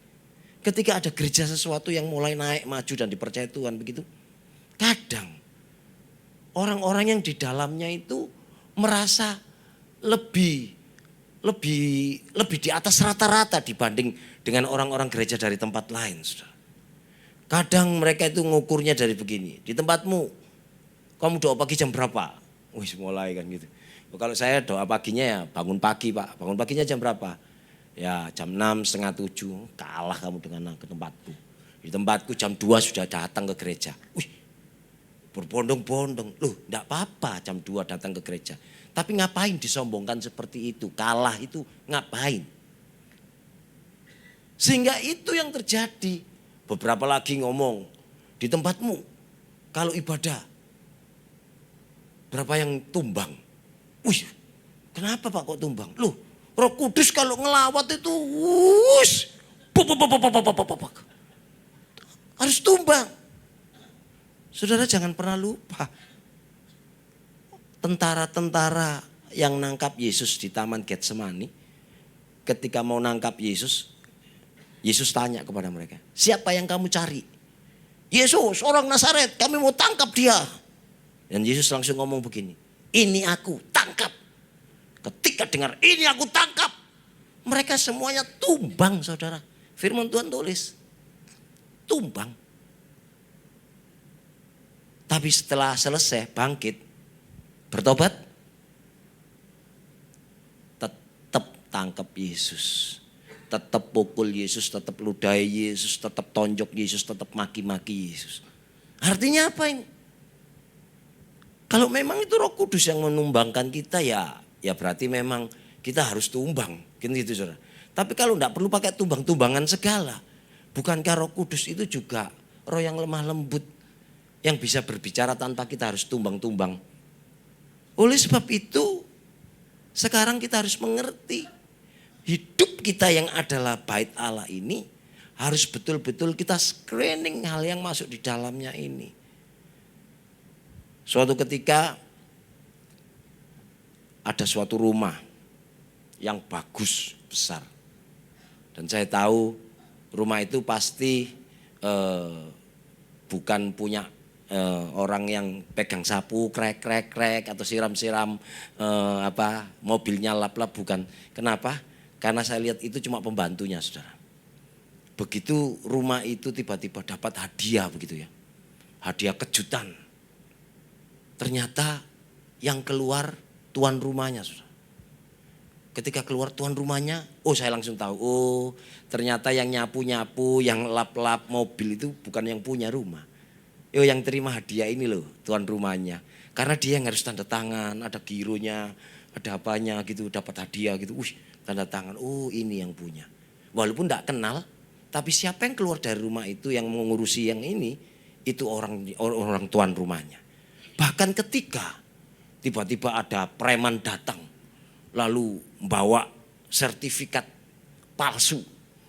Ketika ada gereja sesuatu yang mulai naik, maju dan dipercaya Tuhan begitu. Kadang orang-orang yang di dalamnya itu merasa lebih di atas rata-rata dibanding dengan orang-orang gereja dari tempat lain, saudara. Kadang mereka itu ngukurnya dari begini, di tempatmu kamu doa pagi jam berapa? Wih, mulai kan gitu. Kalau saya doa paginya ya bangun pagi, Pak. Bangun paginya jam berapa? Ya jam 6, setengah 7. Kalah kamu dengan ke tempatku. Di tempatku jam 2 sudah datang ke gereja. Wih, berbondong-bondong. Loh, enggak apa-apa jam 2 datang ke gereja. Tapi ngapain disombongkan seperti itu? Kalah itu ngapain? Sehingga itu yang terjadi. Beberapa lagi ngomong, di tempatmu kalau ibadah berapa yang tumbang? Wih, kenapa Pak kok tumbang? Loh, Roh Kudus kalau ngelawat itu harus tumbang. Saudara jangan pernah lupa. Tentara-tentara yang nangkap Yesus di Taman Getsemani, ketika mau nangkap Yesus, Yesus tanya kepada mereka, siapa yang kamu cari? Yesus, orang Nazaret, kami mau tangkap dia. Dan Yesus langsung ngomong begini, ini aku, tangkap. Ketika dengar ini aku tangkap, mereka semuanya tumbang, saudara. Firman Tuhan tulis, tumbang. Tapi setelah selesai bangkit, bertobat, tetap tangkap Yesus. Tetap pukul Yesus, tetap ludahi Yesus, tetap tonjok Yesus, tetap maki-maki Yesus. Artinya apa ini? Kalau memang itu Roh Kudus yang menumbangkan kita ya berarti memang kita harus tumbang. Gitu, saudara. Tapi kalau enggak perlu pakai tumbang-tumbangan segala. Bukankah Roh Kudus itu juga roh yang lemah lembut yang bisa berbicara tanpa kita harus tumbang-tumbang. Oleh sebab itu sekarang kita harus mengerti. Hidup kita yang adalah bait Allah ini harus betul-betul kita screening hal yang masuk di dalamnya ini. Suatu ketika ada suatu rumah yang bagus, besar. Dan saya tahu rumah itu pasti bukan punya orang yang pegang sapu, krek atau siram-siram mobilnya lap-lap, bukan. Kenapa? Karena saya lihat itu cuma pembantunya, saudara. Begitu rumah itu tiba-tiba dapat hadiah begitu ya. Hadiah kejutan. Ternyata yang keluar tuan rumahnya, saudara. Ketika keluar tuan rumahnya, saya langsung tahu. Ternyata yang nyapu-nyapu, yang lap-lap mobil itu bukan yang punya rumah. Yang terima hadiah ini loh, tuan rumahnya. Karena dia yang harus tanda tangan, ada gironya, ada apanya gitu, dapat hadiah gitu. Tanda tangan, ini yang punya. Walaupun tidak kenal, tapi siapa yang keluar dari rumah itu yang mengurusi yang ini, itu orang tuan rumahnya. Bahkan ketika tiba-tiba ada preman datang lalu membawa sertifikat palsu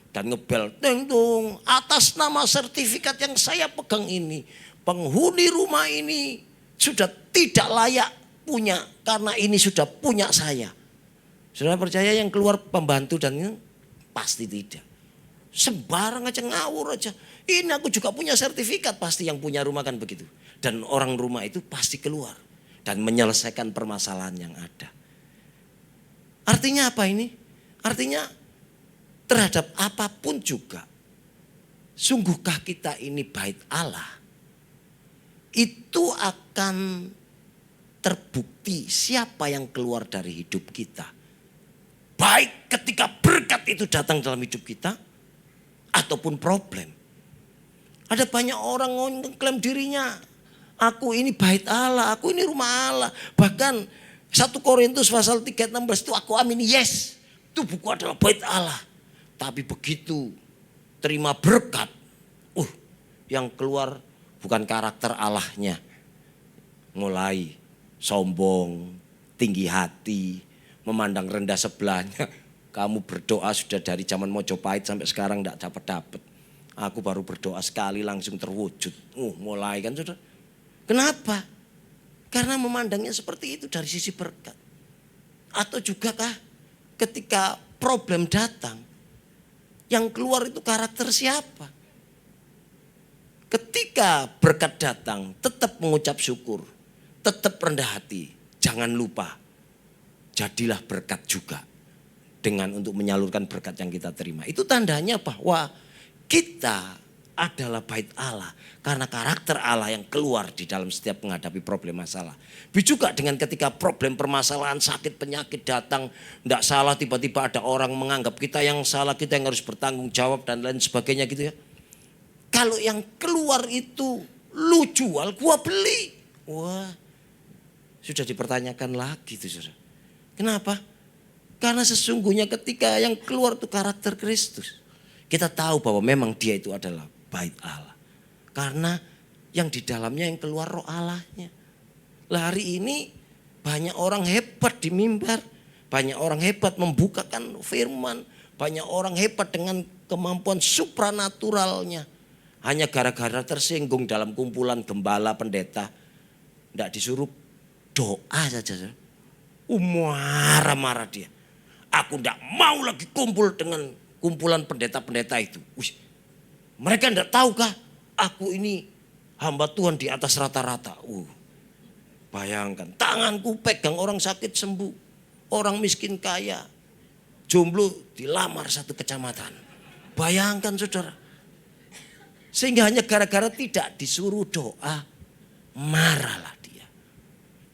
dan ngebel teng tung, atas nama sertifikat yang saya pegang ini penghuni rumah ini sudah tidak layak punya karena ini sudah punya saya. Saudara percaya yang keluar pembantu dan ini? Pasti tidak. Sembarang aja, ngawur aja. Ini aku juga punya sertifikat, pasti yang punya rumah kan begitu. Dan orang rumah itu pasti keluar dan menyelesaikan permasalahan yang ada. Artinya apa ini? Artinya terhadap apapun juga, sungguhkah kita ini bait Allah? Itu akan terbukti siapa yang keluar dari hidup kita. Baik ketika berkat itu datang dalam hidup kita, ataupun problem. Ada banyak orang mengklaim dirinya, aku ini bait Allah, aku ini rumah Allah. Bahkan 1 Korintus pasal 3:16 itu aku amini, yes, itu buku adalah bait Allah. Tapi begitu terima berkat, yang keluar bukan karakter Allahnya. Mulai sombong, tinggi hati, memandang rendah sebelahnya. Kamu berdoa sudah dari zaman Mojopahit sampai sekarang tidak dapat-dapat. Aku baru berdoa sekali langsung terwujud. Mulai kan saudara. Kenapa? Karena memandangnya seperti itu dari sisi berkat. Atau juga kah ketika problem datang, yang keluar itu karakter siapa? Ketika berkat datang, tetap mengucap syukur, tetap rendah hati. Jangan lupa, jadilah berkat juga dengan untuk menyalurkan berkat yang kita terima. Itu tandanya bahwa kita adalah bait Allah karena karakter Allah yang keluar di dalam setiap menghadapi problem masalah. Begitu juga dengan ketika problem permasalahan sakit penyakit datang, tidak salah tiba-tiba ada orang menganggap kita yang salah, kita yang harus bertanggung jawab dan lain sebagainya gitu ya. Kalau yang keluar itu lu jual, gua beli. Wah, sudah dipertanyakan lagi tuh saudara. Kenapa? Karena sesungguhnya ketika yang keluar itu karakter Kristus. Kita tahu bahwa memang dia itu adalah bait Allah. Karena yang di dalamnya yang keluar roh Allahnya. Lah hari ini banyak orang hebat di mimbar. Banyak orang hebat membukakan firman. Banyak orang hebat dengan kemampuan supranaturalnya. Hanya gara-gara tersinggung dalam kumpulan gembala pendeta. Tidak disuruh doa saja. Marah-marah dia. Aku tidak mau lagi kumpul dengan kumpulan pendeta-pendeta itu. Mereka tidak tahukah aku ini hamba Tuhan di atas rata-rata. Bayangkan, tanganku pegang orang sakit sembuh, orang miskin kaya, jomblo dilamar satu kecamatan. Bayangkan saudara. Sehingga hanya gara-gara tidak disuruh doa, marahlah dia.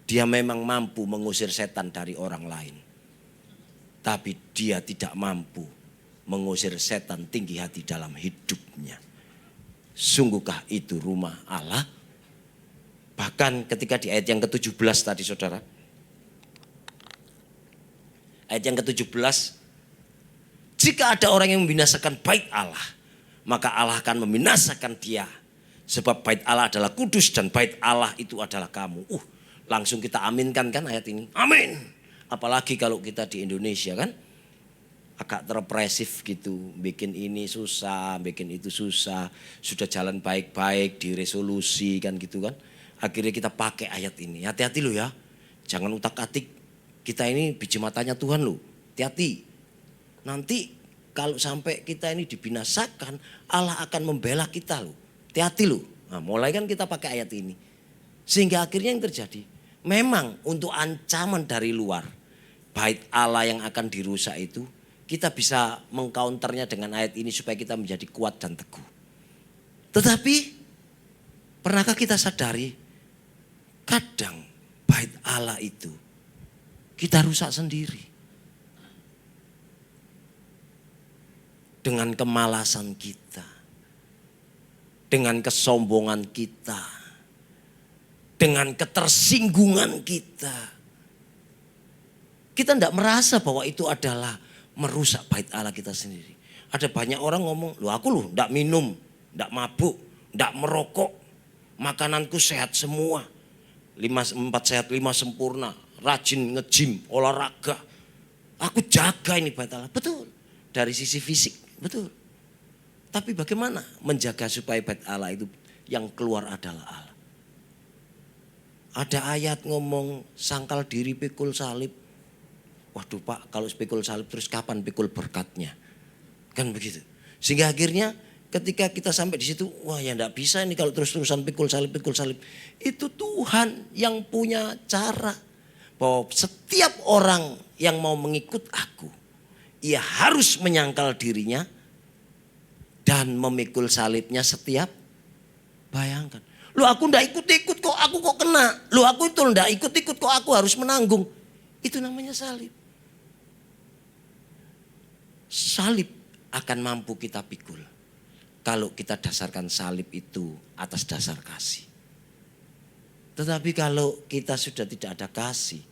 Dia memang mampu mengusir setan dari orang lain. Tapi dia tidak mampu mengusir setan tinggi hati dalam hidupnya. Sungguhkah itu rumah Allah? Bahkan ketika di ayat yang ke-17 tadi saudara. Ayat yang ke-17. Jika ada orang yang membinasakan bait Allah, maka Allah akan membinasakan dia. Sebab bait Allah adalah kudus dan bait Allah itu adalah kamu. Langsung kita aminkan kan ayat ini. Amin. Apalagi kalau kita di Indonesia kan. Agak terpresif gitu, bikin ini susah, bikin itu susah, sudah jalan baik-baik, diresolusi kan gitu kan. Akhirnya kita pakai ayat ini, hati-hati lo ya, jangan utak-atik, kita ini biji matanya Tuhan lo, hati-hati. Nanti kalau sampai kita ini dibinasakan, Allah akan membela kita lo, hati-hati lo. Nah, mulai kan kita pakai ayat ini, sehingga akhirnya yang terjadi, memang untuk ancaman dari luar, bait Allah yang akan dirusak itu, kita bisa mengcounternya dengan ayat ini supaya kita menjadi kuat dan teguh. Tetapi pernahkah kita sadari kadang bait Allah itu kita rusak sendiri. Dengan kemalasan kita. Dengan kesombongan kita. Dengan ketersinggungan kita. Kita tidak merasa bahwa itu adalah merusak bait Allah kita sendiri. Ada banyak orang ngomong, aku tidak minum, tidak mabuk, tidak merokok. Makananku sehat semua. 4 sehat 5 sempurna, rajin nge-gym, olahraga. Aku jaga ini bait Allah. Betul. Dari sisi fisik, betul. Tapi bagaimana menjaga supaya bait Allah itu yang keluar adalah Allah? Ada ayat ngomong sangkal diri pikul salib. Waduh Pak, kalau pikul salib terus kapan pikul berkatnya? Kan begitu. Sehingga akhirnya ketika kita sampai di situ, wah ya enggak bisa ini kalau terus-terusan pikul salib, pikul salib. Itu Tuhan yang punya cara. Bahwa setiap orang yang mau mengikut aku, ia harus menyangkal dirinya dan memikul salibnya setiap. Bayangkan. Lu aku ndak ikut-ikut kok, aku kok kena. Lu aku itu ndak ikut-ikut kok, aku harus menanggung. Itu namanya salib. Salib akan mampu kita pikul kalau kita dasarkan salib itu atas dasar kasih. Tetapi kalau kita sudah tidak ada kasih,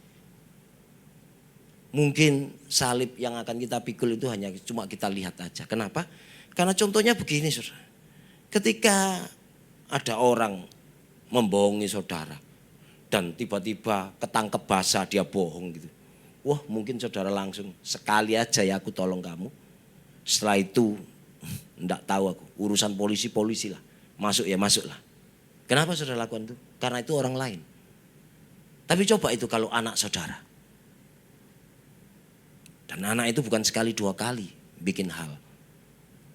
mungkin salib yang akan kita pikul itu hanya cuma kita lihat aja. Kenapa? Karena contohnya begini saudara. Ketika ada orang membohongi saudara dan tiba-tiba ketangkep basah dia bohong gitu. Wah mungkin saudara langsung sekali aja ya aku tolong kamu. Setelah itu enggak tahu aku urusan polisi lah. Masuk ya masuklah. Kenapa saudara lakukan itu? Karena itu orang lain. Tapi coba itu kalau anak saudara. Dan anak itu bukan sekali 2 kali bikin hal.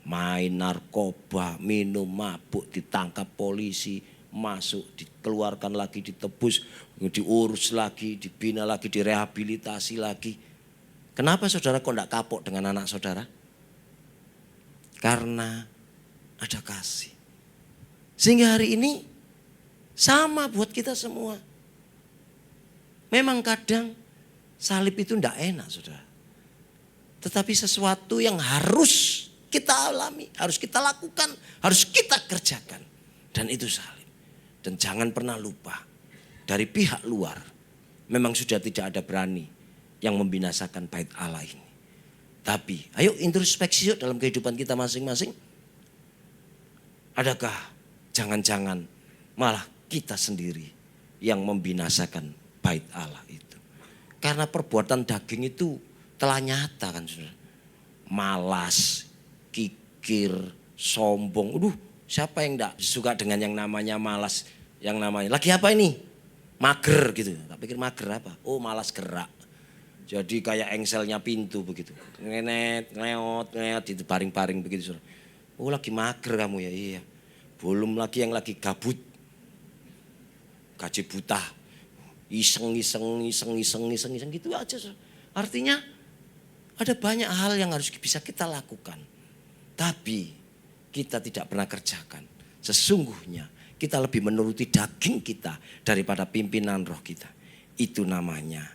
Main narkoba, minum mabuk, ditangkap polisi, masuk, dikeluarkan lagi, ditebus, diurus lagi, dibina lagi, direhabilitasi lagi. Kenapa saudara kok enggak kapok dengan anak saudara? Karena ada kasih. Sehingga hari ini sama buat kita semua. Memang kadang salib itu enggak enak saudara. Tetapi sesuatu yang harus kita alami, harus kita lakukan, harus kita kerjakan. Dan itu salib. Dan jangan pernah lupa, dari pihak luar memang sudah tidak ada berani yang membinasakan bait Allah ini. Tapi ayo introspeksi yuk dalam kehidupan kita masing-masing. Adakah jangan-jangan malah kita sendiri yang membinasakan bait Allah itu? Karena perbuatan daging itu telah nyata kan saudara. Malas, kikir, sombong. Siapa yang enggak suka dengan yang namanya malas? Yang namanya, lagi apa ini? Mager gitu. Tak pikir mager apa? Oh malas gerak. Jadi kayak engselnya pintu begitu. Ngenet, ngeot, itu baring-baring begitu saudara. Oh lagi mager kamu ya, iya. Belum lagi yang lagi gabut. Gaji buta. Iseng gitu aja saudara. Artinya ada banyak hal yang harus bisa kita lakukan. Tapi kita tidak pernah kerjakan. Sesungguhnya kita lebih menuruti daging kita daripada pimpinan roh kita. Itu namanya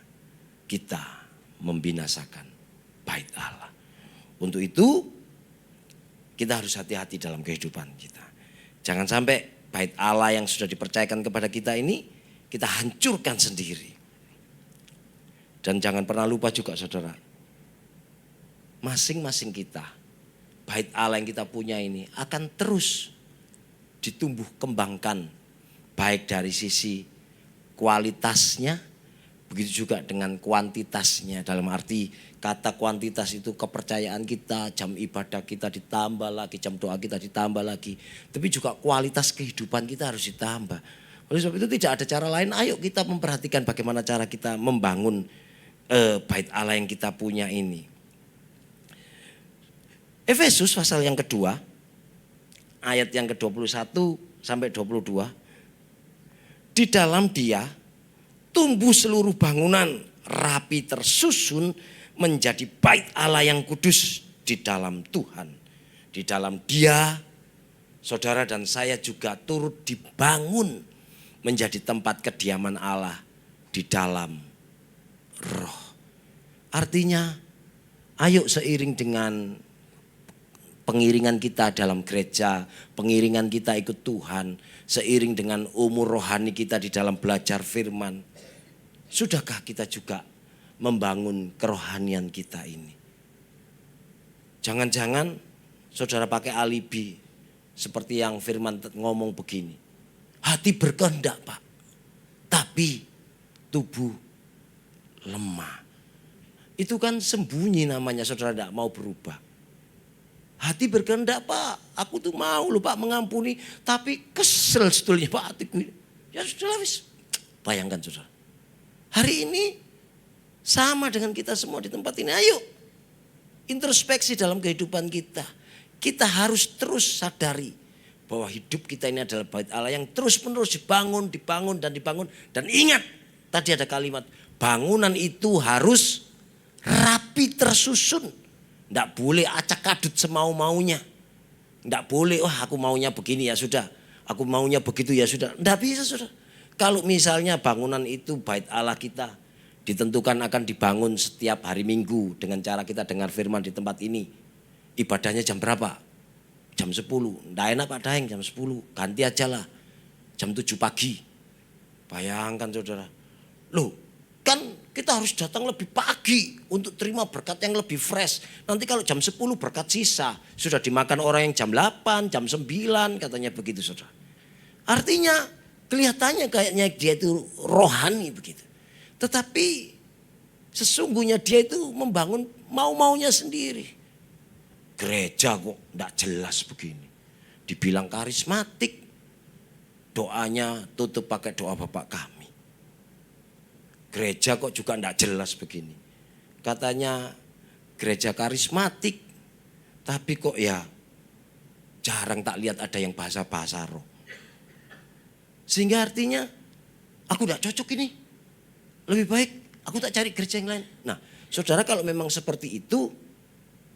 kita membinasakan bait Allah. Untuk itu kita harus hati-hati dalam kehidupan kita. Jangan sampai bait Allah yang sudah dipercayakan kepada kita ini kita hancurkan sendiri. Dan jangan pernah lupa juga saudara, masing-masing kita, bait Allah yang kita punya ini akan terus ditumbuh kembangkan. Baik dari sisi kualitasnya, begitu juga dengan kuantitasnya. Dalam arti kata kuantitas itu kepercayaan kita, jam ibadah kita ditambah lagi, jam doa kita ditambah lagi. Tapi juga kualitas kehidupan kita harus ditambah. Oleh sebab itu tidak ada cara lain, ayo kita memperhatikan bagaimana cara kita membangun bait Allah yang kita punya ini. Efesus pasal yang kedua, ayat yang ke-21 sampai 22. Di dalam Dia tumbuh seluruh bangunan rapi tersusun menjadi bait Allah yang kudus di dalam Tuhan. Di dalam Dia saudara dan saya juga turut dibangun menjadi tempat kediaman Allah di dalam Roh. Artinya ayo seiring dengan pengiringan kita dalam gereja, pengiringan kita ikut Tuhan, seiring dengan umur rohani kita di dalam belajar firman, sudahkah kita juga membangun kerohanian kita ini? Jangan-jangan saudara pakai alibi seperti yang firman ngomong begini, hati berkehendak Pak, tapi tubuh lemah. Itu kan sembunyi namanya, saudara tidak mau berubah. Hati berkehendak, Pak, aku tuh mau loh Pak mengampuni, tapi kesel sebetulnya Pak hatiku. Ya sudah wis. Bayangkan saudara. Hari ini sama dengan kita semua di tempat ini. Ayo introspeksi dalam kehidupan kita. Kita harus terus sadari bahwa hidup kita ini adalah bait Allah yang terus-menerus dibangun, dibangun, dan dibangun. Dan ingat, tadi ada kalimat, bangunan itu harus rapi tersusun. Tidak boleh acak-adut semau-maunya. Tidak boleh, wah aku maunya begini ya sudah. Aku maunya begitu ya sudah. Tidak bisa sudah. Kalau misalnya bangunan itu bait Allah kita ditentukan akan dibangun setiap hari Minggu dengan cara kita dengar firman di tempat ini. Ibadahnya jam berapa? Jam 10. Nggak enak Pak Daeng jam 10. Ganti aja lah. Jam 7 pagi. Bayangkan saudara. Loh kan kita harus datang lebih pagi untuk terima berkat yang lebih fresh. Nanti kalau jam 10 berkat sisa. Sudah dimakan orang yang jam 8, jam 9 katanya begitu saudara. Artinya kelihatannya kayaknya dia itu rohani begitu. Tetapi sesungguhnya dia itu membangun mau-maunya sendiri. Gereja kok tidak jelas begini. Dibilang karismatik. Doanya tutup pakai doa Bapak kami. Gereja kok juga tidak jelas begini. Katanya gereja karismatik. Tapi kok ya jarang tak lihat ada yang bahasa-bahasa roh. Sehingga artinya aku tidak cocok ini. Lebih baik aku tak cari gereja yang lain. Nah saudara kalau memang seperti itu,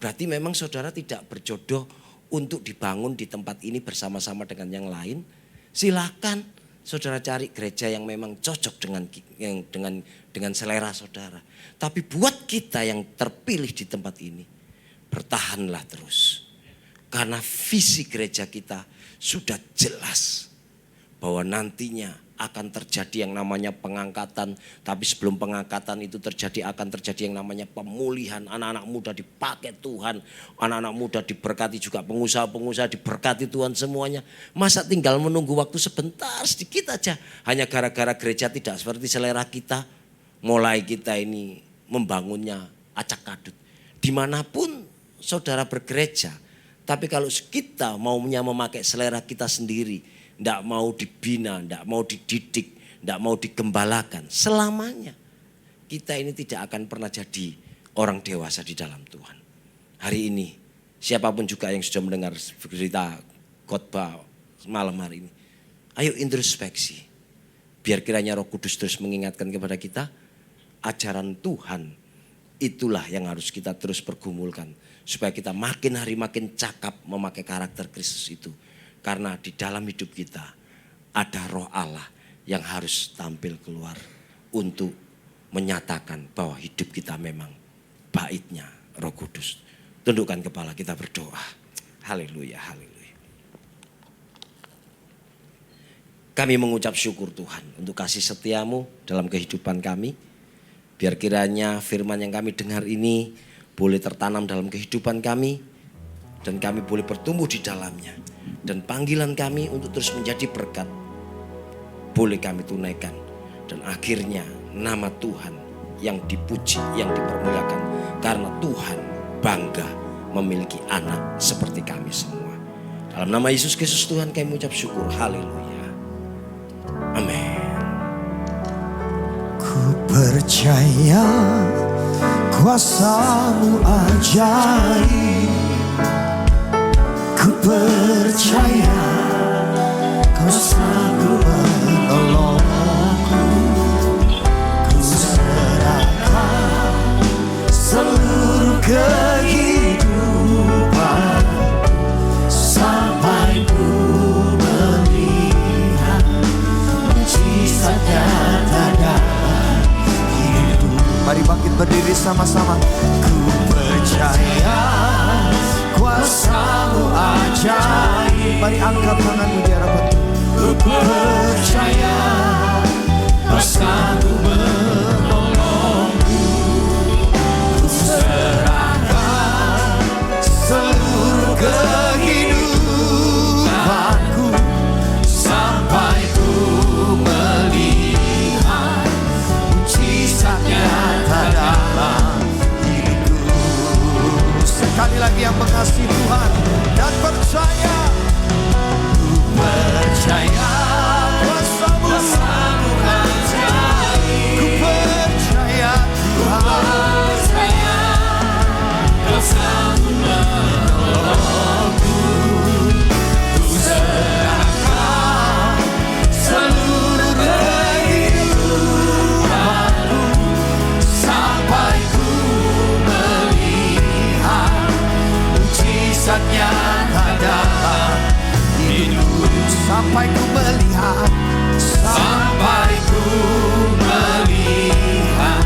berarti memang saudara tidak berjodoh untuk dibangun di tempat ini bersama-sama dengan yang lain. Silakan saudara cari gereja yang memang cocok dengan selera saudara. Tapi buat kita yang terpilih di tempat ini, bertahanlah terus. Karena visi gereja kita sudah jelas bahwa nantinya akan terjadi yang namanya pengangkatan. Tapi sebelum pengangkatan itu terjadi, akan terjadi yang namanya pemulihan. Anak-anak muda dipakai Tuhan. Anak-anak muda diberkati juga. Pengusaha-pengusaha diberkati Tuhan semuanya. Masa tinggal menunggu waktu sebentar sedikit aja. Hanya gara-gara gereja tidak seperti selera kita. Mulai kita ini membangunnya acak-adut. Dimanapun saudara bergereja. Tapi kalau kita maunya memakai selera kita sendiri. Tidak mau dibina, tidak mau dididik, tidak mau digembalakan. Selamanya kita ini tidak akan pernah jadi orang dewasa di dalam Tuhan. Hari ini siapapun juga yang sudah mendengar cerita khotbah malam hari ini. Ayo introspeksi. Biar kiranya Roh Kudus terus mengingatkan kepada kita. Ajaran Tuhan itulah yang harus kita terus pergumulkan. Supaya kita makin hari makin cakap memakai karakter Kristus itu. Karena di dalam hidup kita ada roh Allah yang harus tampil keluar untuk menyatakan bahwa hidup kita memang baitnya Roh Kudus. Tundukkan kepala kita berdoa. Haleluya, haleluya. Kami mengucap syukur Tuhan untuk kasih setiamu dalam kehidupan kami. Biar kiranya firman yang kami dengar ini boleh tertanam dalam kehidupan kami. Dan kami boleh bertumbuh di dalamnya. Dan panggilan kami untuk terus menjadi berkat boleh kami tunaikan. Dan akhirnya nama Tuhan yang dipuji, yang dipermuliakan. Karena Tuhan bangga memiliki anak seperti kami semua. Dalam nama Yesus Kristus Tuhan kami mengucap syukur. Haleluya. Amin. Ku percaya kuasa-Mu ajaib. Ku percaya Kau sanggup menolongku. Ku serahkan seluruh kehidupan sampai ku melihat mujizat yang ada hidup. Mari bangkit berdiri sama-sama. Ku percaya kuasa-Mu ajaib. Mari angkat tanganmu di hadapan Tuhan. Ku percaya kuasa-Mu menolongku. Ku serahkan seluruh kehidupanku sampai ku melihat kasih Tuhan dan percaya. Ku percaya kuasa-Mu ajaib. Ku percaya Tuhan. Kuasa-Mu menolongku. Ku serahkan seluruh kehidupanku sampai ku melihat mujizat nyata dalam hidup. Sampai ku melihat, sampai ku melihat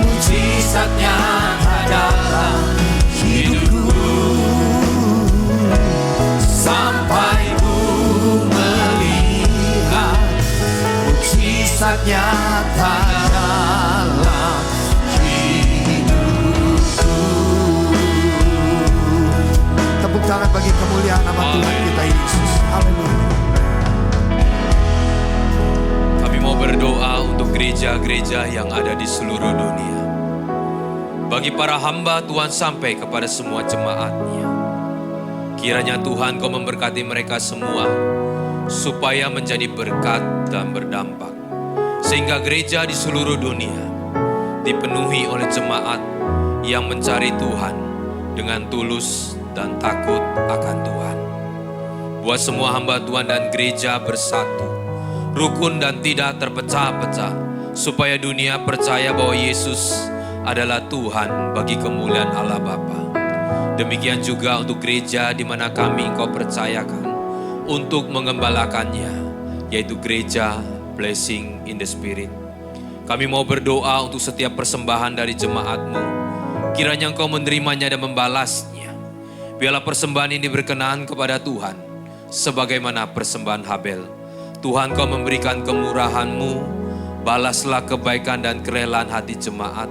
mujizat nyata dalam hidupku. Sampai ku melihat mujizat nyata dalam hidupku. Tepuk tangan bagi kemuliaan nama Tuhan kita Yesus. Haleluya. Kami mau berdoa untuk gereja-gereja yang ada di seluruh dunia. Bagi para hamba Tuhan sampai kepada semua jemaatnya. Kiranya Tuhan Kau memberkati mereka semua, supaya menjadi berkat dan berdampak. Sehingga gereja di seluruh dunia dipenuhi oleh jemaat yang mencari Tuhan dengan tulus dan takut akan Tuhan. Buat semua hamba Tuhan dan gereja bersatu, rukun dan tidak terpecah-pecah, supaya dunia percaya bahwa Yesus adalah Tuhan bagi kemuliaan Allah Bapa. Demikian juga untuk gereja di mana kami Engkau percayakan untuk mengembalakannya, yaitu gereja Blessing in the Spirit. Kami mau berdoa untuk setiap persembahan dari jemaat-Mu. Kiranya Engkau menerimanya dan membalasnya. Biarlah persembahan ini berkenan kepada Tuhan, sebagaimana persembahan Habel. Tuhan Kau memberikan kemurahan-Mu, balaslah kebaikan dan kerelaan hati jemaat.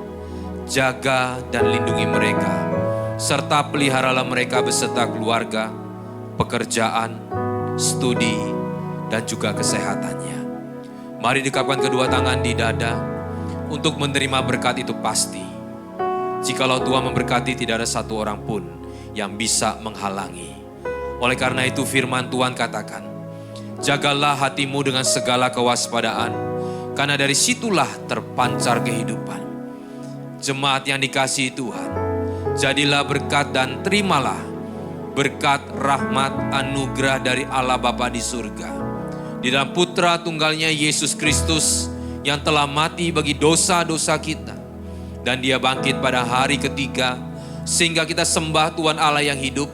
Jaga dan lindungi mereka, serta peliharalah mereka beserta keluarga, pekerjaan, studi, dan juga kesehatannya. Mari dekapkan kedua tangan di dada untuk menerima berkat itu pasti. Jikalau Tuhan memberkati, tidak ada satu orang pun yang bisa menghalangi. Oleh karena itu firman Tuhan katakan, jagalah hatimu dengan segala kewaspadaan, karena dari situlah terpancar kehidupan. Jemaat yang dikasihi Tuhan, jadilah berkat dan terimalah berkat rahmat anugerah dari Allah Bapa di surga, di dalam Putra Tunggalnya Yesus Kristus yang telah mati bagi dosa-dosa kita, dan Dia bangkit pada hari ketiga, sehingga kita sembah Tuhan Allah yang hidup.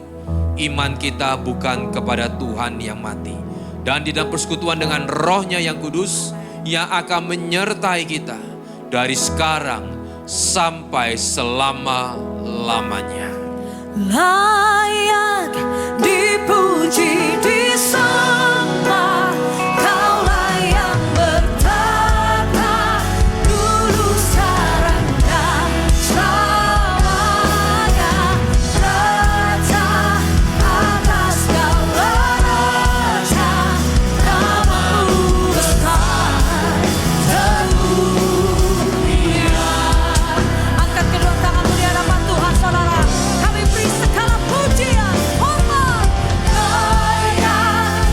Iman kita bukan kepada Tuhan yang mati, dan di dalam persekutuan dengan Roh-Nya yang kudus yang akan menyertai kita dari sekarang sampai selama-lamanya. Layak dipuji, disembah, Kaulah yang bertata dulu, sekarang dan selamanya. Raja atas segala raja, Namamu besar sedunia. Angkat kedua tanganmu di hadapan Tuhan, saudara. Kami beri segala pujian, hormat, layak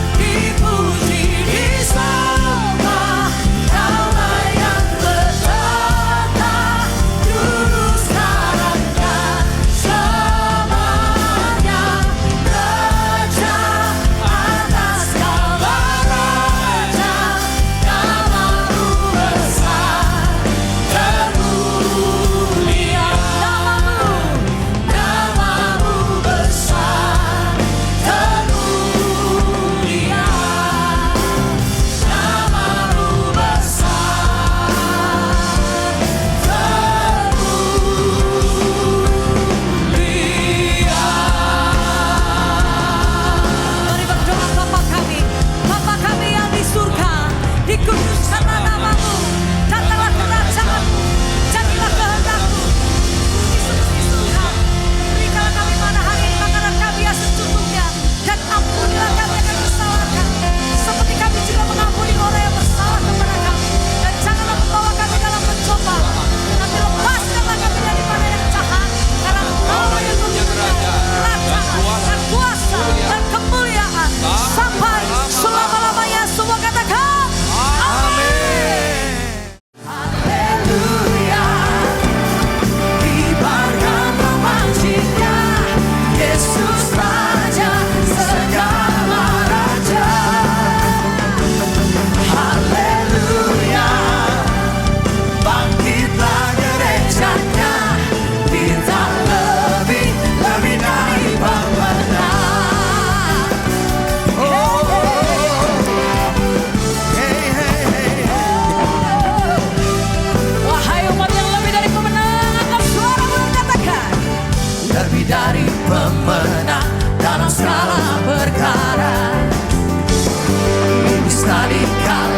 menjadi pemenang dalam segala perkara. Bisa dikala